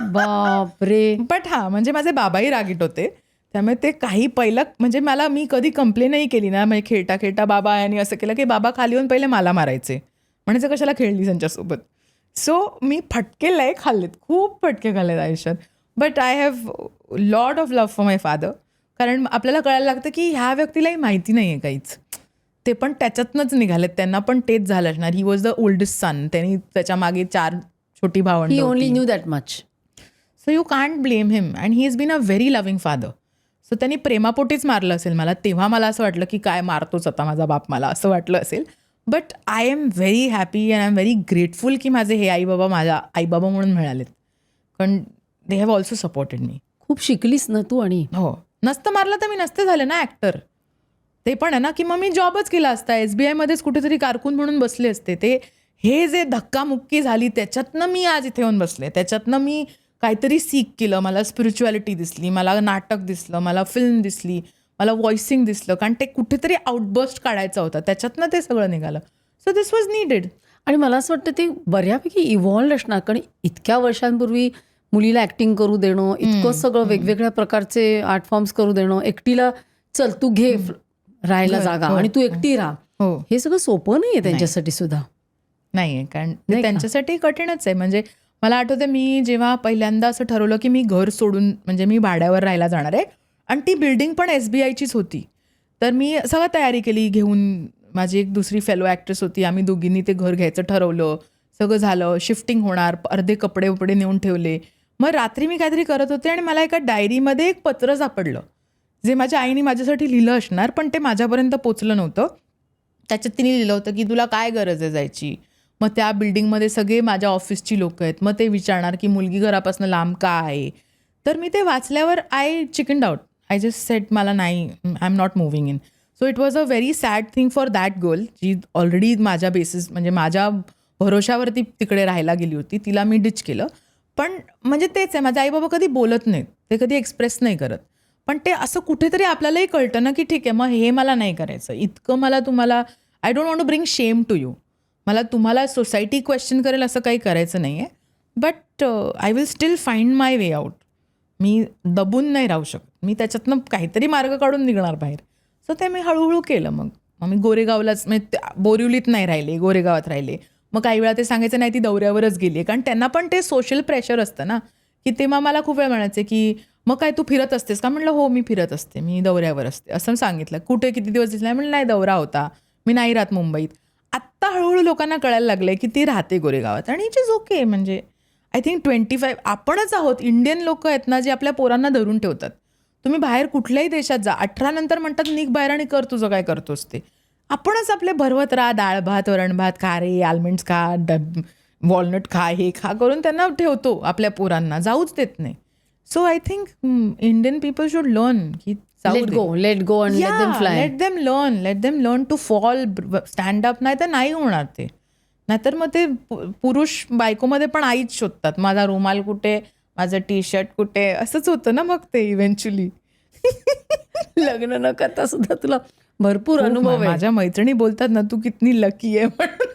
बापरे. बट हा, म्हणजे माझे बाबाही रागीट होते, त्यामुळे ते काही पहिलं, म्हणजे मी कधी कंप्लेनही केली ना, म्हणजे खेळता बाबा यांनी असं केलं की बाबा खाली येऊन पहिले मला मारायचे, म्हणायचं कशाला खेळली त्यांच्यासोबत. सो मी फटके लय खाल्लेत, खूप फटके खाल्लेत आयुष्यात. But I have lot of love for my father. कारण आपल्याला कळायला लागतं की ह्या व्यक्तीलाही माहिती नाही आहे काहीच, ते पण त्याच्यातनंच निघालेत, त्यांना पण तेच झालं असणार. He was the oldest son, त्यांनी त्याच्या मागे 4 छोटी भावंड. He only knew that much. So you can't blame him, and he is been a very loving father. सो त्यांनी प्रेमापोटीच मारलं असेल मला. तेव्हा मला असं वाटलं की काय मारतोच आता माझा बाप मला, असं वाटलं असेल. But I am very happy and I am very grateful की माझे हे आईबाबा माझ्या आईबाबा म्हणून मिळालेत, कारण they have also supported me. खूप शिकलीस ना तू. आणि हो, नसतं मारलं तर मी नसते झाले ना ॲक्टर. ते पण आहे ना की मग मी जॉबच केला असता, SBI मध्येच कुठेतरी कारकून म्हणून बसले असते. ते हे जे धक्कामुक्की झाली त्याच्यातनं मी आज इथे येऊन बसले, त्याच्यातनं मी काहीतरी सीक केलं. मला स्पिरिच्युअलिटी दिसली, मला नाटक दिसलं, मला फिल्म दिसली, मला व्हॉइसिंग दिसलं, कारण ते कुठेतरी आउटबर्स्ट काढायचा होता, त्याच्यातनं ते सगळं निघालं. So this was needed. आणि मला असं वाटतं ते बऱ्यापैकी इव्हॉल्ड असणार, कारण इतक्या वर्षांपूर्वी मुलीला ऍक्टिंग करू देणं, इतकं सगळं वेगवेगळ्या प्रकारचे आर्ट फॉर्म्स करू देणं, एकटीला चल तू घे राहायला जागा आणि तू एकटी राहा, हो, हे सगळं सोपं नाहीये त्यांच्यासाठी सुद्धा. नाही, कारण ते त्यांच्यासाठी कठीणच आहे. म्हणजे मला आठवतं मी जेव्हा पहिल्यांदा असं ठरवलं की मी घर सोडून, म्हणजे मी भाड्यावर राहायला जाणार आहे, आणि ती बिल्डिंग पण SBIचीच होती, तर मी सगळं तयारी केली घेऊन. माझी एक दुसरी फेलो ॲक्ट्रेस होती, आम्ही दोघींनी ते घर घ्यायचं ठरवलं, सगळं झालं, शिफ्टिंग होणार, अर्धे कपडे वपडे नेऊन ठेवले. मग रात्री मी काहीतरी करत होते आणि मला एका डायरीमध्ये एक पत्र सापडलं, जे माझ्या आईने माझ्यासाठी लिहिलं असणार, पण ते माझ्यापर्यंत पोचलं नव्हतं. त्याच्यात तिने लिहिलं होतं की तुला काय गरज आहे जायची. मग त्या बिल्डिंगमध्ये सगळे माझ्या ऑफिसची लोक आहेत, मग ते विचारणार की मुलगी घरापासून लांब का आहे. तर मी ते वाचल्यावर I chickened out. I just said मला नाही, I am not moving in. So it was a very sad thing for that girl, जी ऑलरेडी माझ्या बेसिस, म्हणजे माझ्या भरोशावरती तिकडे राहायला गेली होती. तिला मी डिच केलं. पण म्हणजे तेच आहे, माझे आईबाबा कधी बोलत नाहीत, ते कधी एक्सप्रेस नाही करत, पण ते असं कुठेतरी आपल्यालाही कळतं ना की ठीक आहे, मग हे मला नाही करायचं, इतकं मला तुम्हाला, I don't want to bring shame to you. मला तुम्हाला सोसायटी क्वेश्चन करेल असं काही करायचं नाही आहे, but I will still find my way out. मी दबून नाही राहू शकत, मी त्याच्यातनं काहीतरी मार्ग काढून निघणार बाहेर. सो ते मी हळूहळू केलं. मग मी गोरेगावलाच, म्हणजे बोरिवलीत नाही राहिले, गोरेगावात राहिले. मग काही वेळा ते सांगायचं नाही ती दौऱ्यावरच गेली आहे, कारण त्यांना पण ते सोशल प्रेशर असतं ना, की ते मग मला खूप वेळ म्हणायचे की मग काय तू फिरत असतेस का. म्हटलं हो मी फिरत असते, मी दौऱ्यावर असते असं सांगितलं. कुठे किती दिवस दिसला, म्हणलं नाही दौरा होता, मी नाही राहत मुंबईत. आत्ता हळूहळू लोकांना कळायला लागलं की ती राहते गोरेगावात, आणि इट इज ओके. म्हणजे आय थिंक 25 आपणच आहोत, इंडियन लोक आहेत ना जे आपल्या पोरांना धरून ठेवतात. तुम्ही बाहेर कुठल्याही देशात जा, 18 नंतर म्हणतात निघ बाहेर आणि कर तुझं काय करतोस ते. आपणच आपले भरवत राहा, डाळ भात वरण भात खा रे, आल्मंड्स खा, वॉलनट खा, हे खा करून त्यांना ठेवतो आपल्या पोरांना, जाऊच देत नाही. So I think Indian people should learn की let go and let them fly. Let them learn to fall, stand up. नाही तर नाही होणार ते. नाहीतर मग ते पुरुष बायकोमध्ये पण आईच शोधतात, माझा रुमाल कुठे, माझं टी-शर्ट कुठे, असंच होतं ना मग ते इव्हेंच्युअली. लग्न न करता सुद्धा तुला भरपूर अनुभव आहे. माझ्या मैत्रिणी बोलतात ना तू कितनी लकी आहे म्हणून.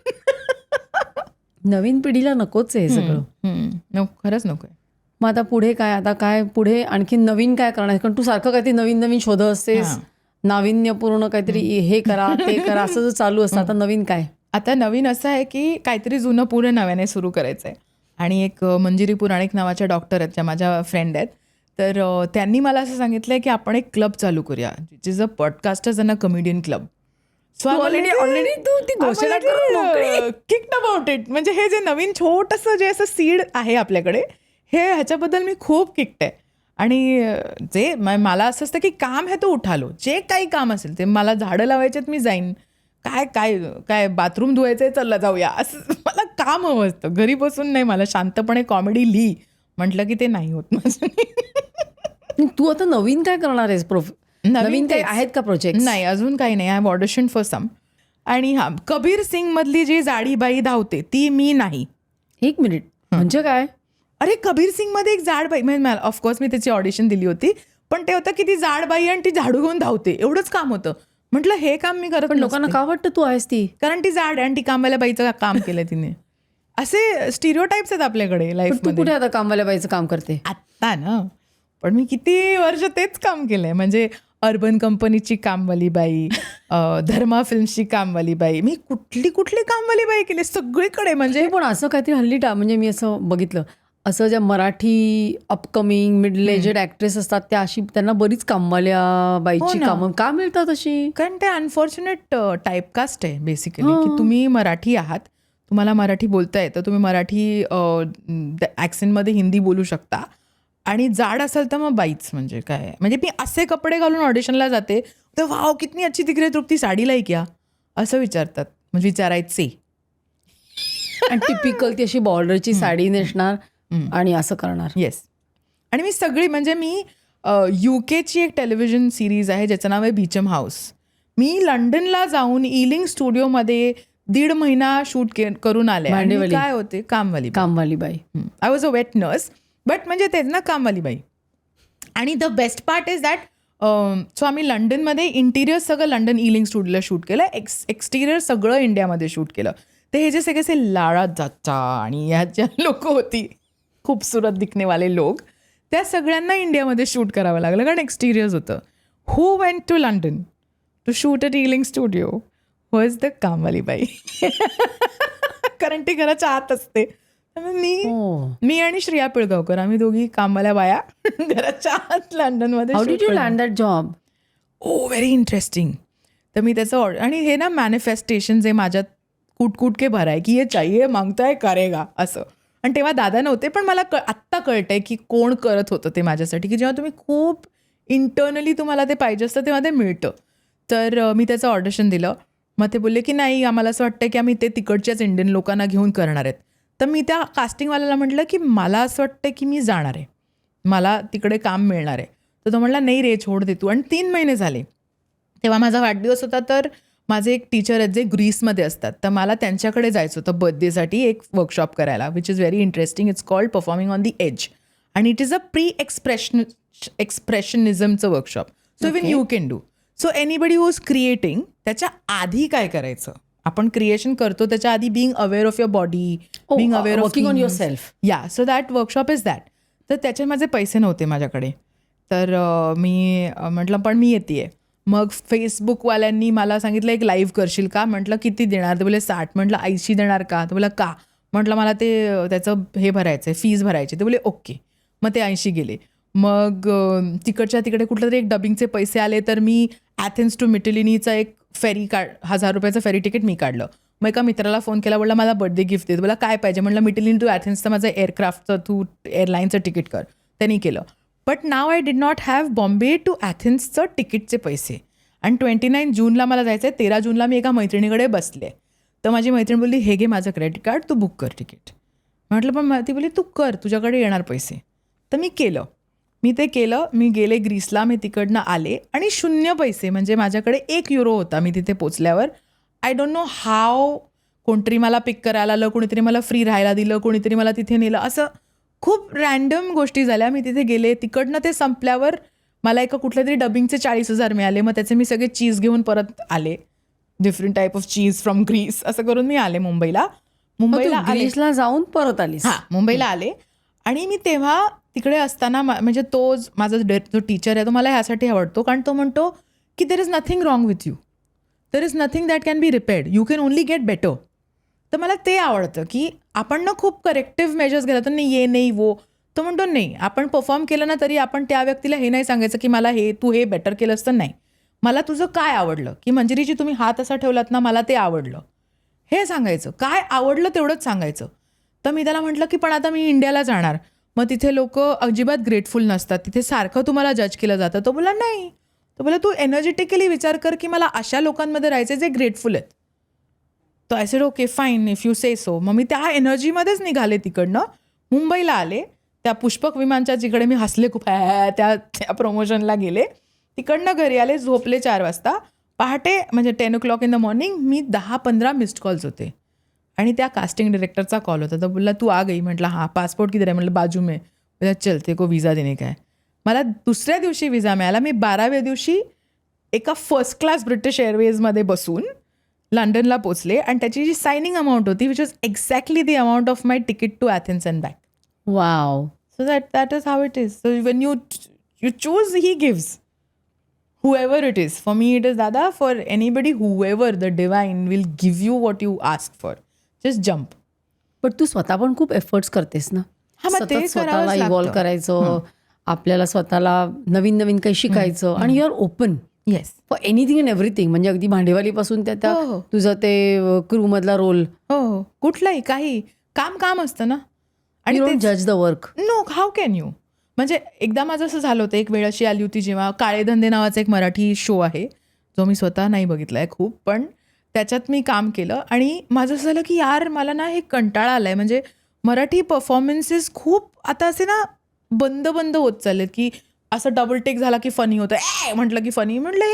नवीन पिढीला नकोच आहे हे सगळं. खरंच नको आहे. मग आता पुढे काय, आता काय पुढे आणखी नवीन काय करणार, कारण तू सारखं काहीतरी नवीन नवीन शोधत असतेस, नाविन्यपूर्ण काहीतरी हे करा ते करा असं जर चालू असतं. आता नवीन काय? आता नवीन असं आहे की काहीतरी जुनं पुढे नव्याने सुरू करायचं आहे. आणि एक मंजिरी पुराणिक नावाच्या डॉक्टर आहेत, ज्या माझ्या फ्रेंड आहेत, तर त्यांनी मला असं सांगितलं की आपण एक क्लब चालू करूया, which is a podcasters and a comedian club. So already तू ती घोषणा किक्ड अबाउट इट. म्हणजे हे जे नवीन छोटंसं जे असं सीड आहे आपल्याकडे, हे ह्याच्याबद्दल मी खूप किक्ड आहे. आणि जे मला असं असतं की काम है तो उठा लो, जे काही काम असेल ते मला झाडं लावायच्यात मी जाईन, काय काय काय बाथरूम धुवायचंय चला जाऊया, असं मला काम हवं असतं. घरी बसून नाही, मला शांतपणे कॉमेडी लिही म्हटलं की ते नाही होत माझं. तू आता नवीन काय करणार आहेस नवीन काही तेच. आहेत का प्रोजेक्ट? नाही, अजून काही नाही. I have audition for some. आणि हा कबीर सिंग मधली जी जाडीबाई धावते ती मी नाही. 1 मिनिट, म्हणजे काय? अरे कबीर सिंग मध्ये एक जाड बाई, म्हणजे ऑफकोर्स मी त्याची ऑडिशन दिली होती, पण ते होतं की ती जाड बाई आणि ती झाडू घेऊन धावते, एवढंच काम होतं. म्हटलं हे काम मी करत पण लोकांना नसते. का वाटतं तू आहेस ती? कारण ती जाड आहे आणि ती कामवाल्या बाईचं काम केलं तिने. असे स्टिरियोटाईप्स आहेत आपल्याकडे पण तू लाईफमध्ये. कुठे आता कामवाल्या बाईचं काम करते? आत्ता ना, पण मी किती वर्ष तेच काम केलंय. म्हणजे अर्बन कंपनीची कामवाली बाई, धर्मा फिल्म्सची कामवाली बाई, मी कुठली कुठली कामवाली बाई केली सगळीकडे. म्हणजे पण असं काहीतरी हल्ली म्हणजे मी असं बघितलं, असं ज्या Marathi upcoming middle aged actress असतात त्या अशी त्यांना बरीच कामवाल्या बाईची हो ना. कामं का मिळतात अशी? कारण ते अनफॉर्च्युनेट टाईपकास्ट आहे बेसिकली, की तुम्ही मराठी आहात, तुम्हाला मराठी बोलता येतं, तुम्ही मराठी ॲक्सेंटमध्ये हिंदी बोलू शकता, आणि जाड असेल तर मग बाईच. म्हणजे काय, म्हणजे मी असे कपडे घालून ऑडिशनला जाते तर वाव कितनी अच्छी दिख रही है तृप्ती, साडी लाई क्या, असं विचारतात. म्हणजे विचारायचे. आणि टिपिकल ती अशी बॉर्डरची साडी नेसणार आणि असं करणार. येस. आणि मी सगळी, म्हणजे मी UKची एक टेलिव्हिजन सिरीज आहे ज्याचं नाव आहे बीचम हाऊस. मी लंडनला जाऊन ईलिंग स्टुडिओमध्ये 1.5 महिना शूट करून आले. आणि भांडेवाली. काय होते, कामवाली कामवाली बाई. I was a wet nurse, but म्हणजे तेच ना, कामवाली बाई. आणि the best part is that, so आम्ही लंडनमध्ये इंटिरियर सगळं लंडन ईलिंग स्टुडिओला शूट केलं, एक्सटिरियर सगळं इंडियामध्ये शूट केलं. ते हे जे सगळे असे लाडा जाचा आणि ह्या ज्या लोक होती, खूपसूरत दिखनेवाले लोक, त्या सगळ्यांना इंडियामध्ये शूट करावं लागलं कारण एक्सटिरियर्स होतं. Who went to London to shoot at Ealing studio was the kaamwali bai. कारण ती घराच्या आत असते. त्यामुळे मी आणि श्रेया पिळगावकर, आम्ही दोघी कामवाल्या बाया घराच्या आत लंडनमध्ये. How did you land that job? Oh very interesting. तर मी त्याचं, आणि हे ना मॅनिफेस्टेशन जे माझ्यात कुटकुट के भराय की हे चाहिए मागताय करेगा असं. आणि तेव्हा दादा नव्हते, पण मला आत्ता कळतंय की कोण करत होतं ते माझ्यासाठी, की जेव्हा तुम्ही खूप इंटर्नली तुम्हाला ते पाहिजे असतं तेव्हा ते मिळतं. तर मी त्याचं ऑडिशन दिलं. मग ते बोलले की नाही, आम्हाला असं वाटतं की आम्ही ते तिकडच्याच इंडियन लोकांना घेऊन करणार आहेत. तर मी त्या कास्टिंगवाल्याला म्हटलं की मला असं वाटतं की मी जाणार आहे, मला तिकडे काम मिळणार आहे. तर तो म्हटला नाही रे, छोड दे तू. आणि 3 महिने झाले. तेव्हा माझा वाढदिवस होता, तर माझे एक टीचर आहेत जे ग्रीसमध्ये असतात, तर मला त्यांच्याकडे जायचं होतं बर्थडेसाठी एक वर्कशॉप करायला, which is very interesting. It's called performing on the edge, आणि इट इज अ एक्सप्रेशनिझमचं workshop. So even you can do. So anybody who is creating, त्याच्या आधी काय करायचं, आपण क्रिएशन करतो त्याच्या आधी being aware of your body, being aware of working on yourself. Yeah, so that workshop is that. तर त्याचे माझे पैसे नव्हते माझ्याकडे, तर मी म्हटलं पण मी येते. मग फेसबुकवाल्यांनी मला सांगितलं एक लाईव्ह करशील का. म्हटलं किती देणार, ते बोले 60. म्हटलं 80 देणार का, तर बोला का. म्हटलं मला ते त्याचं हे भरायचं आहे, फीज भरायची. ते बोले ओके. मग ते 80 गेले. मग तिकडच्या तिकडे कुठलं तरी एक डबिंगचे पैसे आले, तर मी ॲथेन्स टू मिटिलिनीचा एक फेरी 1000 रुपयाचं फेरी तिकीट मी काढलं. मग एका मित्राला फोन केला, बोलला मला बर्थडे गिफ्ट देत. बोला काय पाहिजे. म्हटलं मिटिलिनी टू ॲथेन्सचं माझं एअरक्राफ्टचं, तू एअरलाईनचं तिकीट कर. त्यांनी केलं. But now I did not have Bombay to ॲथेन्सचं तिकीटचे पैसे. आणि 29 जूनला मला जायचं आहे. 13 जूनला मी एका मैत्रिणीकडे बसले. तर माझी मैत्रीण बोलली हे घे माझं क्रेडिट कार्ड, तू बुक कर तिकीट. म्हटलं पण ती बोलली तू कर, तुझ्याकडे येणार पैसे. तर मी केलं. मी ते केलं. मी गेले ग्रीसला, मी तिकडनं आले आणि 0 पैसे. म्हणजे माझ्याकडे 1 युरो होता. मी तिथे पोचल्यावर आय डोंट नो हाव, कोणतरी मला पिक करायला आलं, कोणीतरी मला फ्री राहायला दिलं, कोणीतरी मला तिथे नेलं. असं खूप रॅन्डम गोष्टी झाल्या. मी तिथे गेले. तिकडनं ते संपल्यावर मला एका कुठल्या तरी डबिंगचे 40,000 मिळाले. मग त्याचे मी सगळे चीज घेऊन परत आले, different type of cheese from Greece. असं करून मी आले मुंबईला. ग्रीसला जाऊन परत आलीस? हां, मुंबईला आले. आणि मी तेव्हा तिकडे असताना म्हणजे तो माझा जो टीचर आहे तो मला ह्यासाठी आवडतो, कारण तो म्हणतो की there is nothing wrong with you, there is nothing that can be repaired, you can only get better. तर मला ते आवडतं की आपण ना खूप करेक्टिव्ह मेजर्स घेतो, तर नाही ये नाही वो. तो म्हणतो नाही, आपण परफॉर्म केलं ना तरी आपण त्या व्यक्तीला हे नाही सांगायचं की मला हे तू हे बेटर केलं असतं. नाही, मला तुझं काय आवडलं, की मंजिरीची तुम्ही हात असा ठेवलात ना, मला ते आवडलं, हे सांगायचं. काय आवडलं तेवढंच सांगायचं. तर मी त्याला म्हटलं की पण आता मी इंडियाला जाणार. मग तिथे लोक अजिबात ग्रेटफुल नसतात, तिथे सारखं तुम्हाला जज केलं जातं. तो बोला नाही, तो बोला तू एनर्जेटिकली विचार कर की मला अशा लोकांमध्ये राहायचे जे ग्रेटफुल आहेत. तर I said okay fine if you say so. मग मी त्या एनर्जीमध्येच निघाले तिकडनं, मुंबईला आले. त्या पुष्पक विमानच्या जिकडे मी हसले खूप त्या प्रमोशनला गेले, तिकडनं घरी आले, झोपले 4 वाजता. पहाटे म्हणजे 10 o'clock in the morning me 10-15 missed calls होते आणि त्या कास्टिंग डायरेक्टरचा कॉल होता. तर बोलला तू आ गई. म्हटलं हां. पासपोर्ट किधर आहे? म्हटलं बाजू में. बोला चल ते को विजा देणे काय. मला दुसऱ्या दिवशी विजा मिळाला. मी 12व्या दिवशी एका फर्स्ट क्लास ब्रिटिश एअरवेजमध्ये बसून लंडनला पोचले आणि त्याची जी सायनिंग अमाऊंट होती which was exactly the amount of my ticket to Athens and back. Wow. So that is how it is. So when you choose, he gives. Whoever it is. For me it is Dada. For anybody, whoever, the divine will give you what you ask for. Just jump. पण तू स्वतः पण खूप efforts करतेस ना. हा, मग ते सतत स्वतःला करावंच लागतं. इव्हॉल्व करायचं, आपल्याला स्वतःला नवीन नवीन काही शिकायचं आणि you are open Yes. For anything and everything. म्हणजे अगदी भांडेवालीपासून त्या हो, हो. तुझं ते क्रू मधला रोल. हो. कुठलाही काही काम असतं ना. आणि आणि जज the work. No, how can you. म्हणजे एकदा माझं असं झालं होतं, एक वेळ अशी आली होती जेव्हा काळे धंदे नावाचा एक मराठी शो आहे, जो मी स्वतः नाही बघितला आहे खूप, पण त्याच्यात मी काम केलं आणि माझं असं झालं की यार मला ना हे कंटाळा आला आहे. म्हणजे मराठी परफॉर्मन्सेस खूप आता असे ना बंद होत चाललेत, की असं डबल टेक झाला की फनी होतं, म्हटलं की फनी. म्हटलं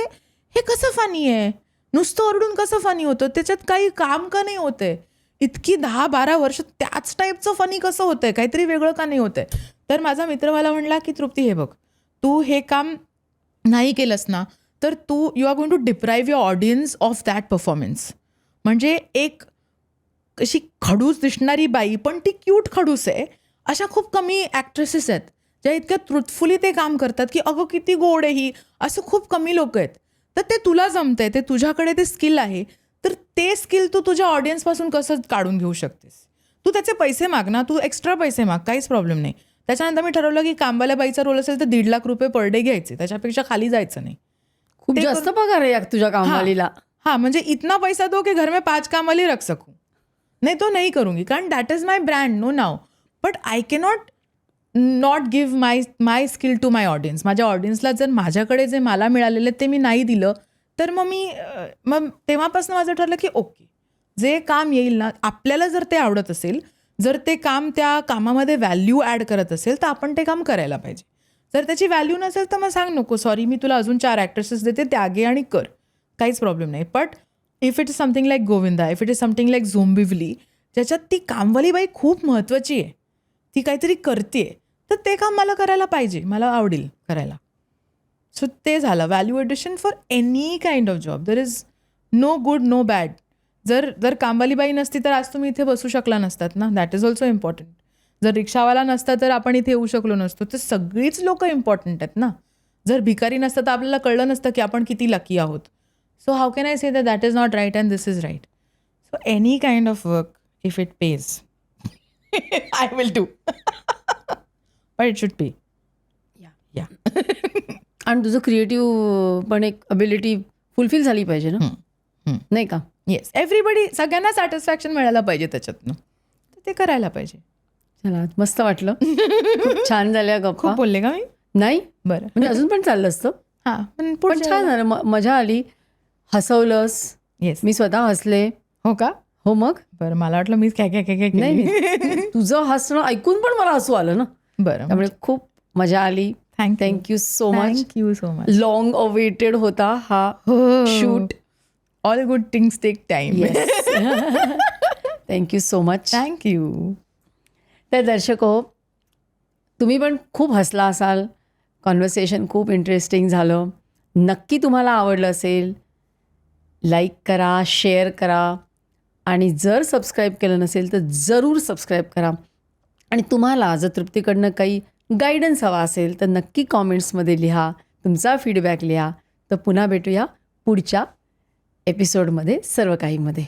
हे कसं फनी आहे, नुसतं ओरडून कसं फनी होतं, त्याच्यात काही काम का नाही होतंय, इतकी 10-12 वर्ष त्याच टाईपचं फनी कसं होतंय, काहीतरी वेगळं का नाही होतंय. तर माझा मित्र मला म्हणला की तृप्ती हे बघ, तू हे काम नाही केलंस ना तर you are going to deprive your audience of that performance. म्हणजे एक अशी खडूस दिसणारी बाई पण ती क्यूट खडूस आहे, अशा खूप कमी ॲक्ट्रेसेस आहेत ज्या इतक्या ट्रुथफुली ते काम करतात की अगं किती गोड आहे ही, असं खूप कमी लोक आहेत. तर ते तुला जमतंय, ते तुझ्याकडे ते स्किल आहे, तर ते स्किल तू तुझ्या ऑडियन्सपासून कसं काढून घेऊ शकतेस. तू त्याचे पैसे माग ना, तू एक्स्ट्रा पैसे माग, काहीच प्रॉब्लेम नाही. त्याच्यानंतर मी ठरवलं की कामवाल्या बाईचा रोल असेल तर 1.5 लाख रुपये पर डे घ्यायचे, त्याच्यापेक्षा खाली जायचं नाही. खूप जास्त पगार आहे तुझ्या कामवालीला. हाँ, म्हणजे इतना पैसा दो कि घर में 5 कामवाली रख सकूं. नहीं तो नहीं करूंगी, कारण that is my brand, no नाव. But I cannot not give my skill to my audience. माझ्या ऑडियन्सला जर माझ्याकडे जे मला मिळालेले ते मी नाही दिलं तर मग तेव्हापासून माझं ठरलं की ओके, जे काम येईल ना आपल्याला, जर ते आवडत असेल, जर ते काम त्या कामामध्ये व्हॅल्यू ॲड करत असेल तर आपण ते काम करायला पाहिजे. जर त्याची व्हॅल्यू नसेल तर मग सांग नको, सॉरी मी तुला अजून 4 ॲक्ट्रेसेस देते, त्या घे आणि कर, काहीच प्रॉब्लेम नाही. But if it is something like Govinda, if it is something like Zombivli, ज्याच्यात ती कामवाली बाई खूप महत्त्वाची आहे, ती काहीतरी करते, तर ते काम मला करायला पाहिजे, मला आवडेल करायला. सो ते झालं value addition for any kind of job. There is no good no bad. जर कामवाली बाई नसती तर आज तुम्ही इथे बसू शकला नसतात ना, दॅट इज ऑल्सो इम्पॉर्टंट. जर रिक्षावाला नसता तर आपण इथे येऊ शकलो नसतो. तर सगळीच लोक इम्पॉर्टंट आहेत ना. जर भिकारी नसतं तर आपल्याला कळलं नसतं की आपण किती लकी आहोत. So how can I say that is not right and this is right. So any kind of work if it pays I will do. But it should pay. Yeah आणि तुझं क्रिएटिव्ह पण एक ability fulfil झाली पाहिजे ना, नाही का? Yes, everybody, सगळ्यांना सॅटिस्फॅक्शन मिळायला पाहिजे त्याच्यातनं, तर ते करायला पाहिजे. चला, मस्त वाटलं. खूप छान झाल्या गप्पा. खूप बोलले का मी? नाही, बरं, म्हणजे अजून पण चाललं असतं. हां, पण छान झालं, मजा आली, हसवलंस. येस. मी स्वतः हसले. हो का? हो मग. बरं, मला वाटलं मीच काय नाही तुझं हसणं ऐकून पण मला हसू आलं ना. बरं, त्यामुळे खूप मजा आली. Thank you so much. Thank you so much. Long awaited होता हा shoot. All good things take time. Thank you so much. Thank you. तर दर्शक हो, तुम्ही पण खूप हसला असाल, कॉन्व्हर्सेशन खूप इंटरेस्टिंग झालं. नक्की तुम्हाला आवडलं असेल, लाईक करा, शेअर करा आणि जर सबस्क्राईब केलं नसेल तर जरूर सबस्क्राईब करा. आणि तुम्हाला जर तृप्तीकडनं काही गायडन्स हवा असेल तर नक्की कॉमेंट्समध्ये लिहा, तुमचा फीडबॅक लिहा. तर पुन्हा भेटूया पुढच्या एपिसोडमध्ये सर्व काहीमध्ये.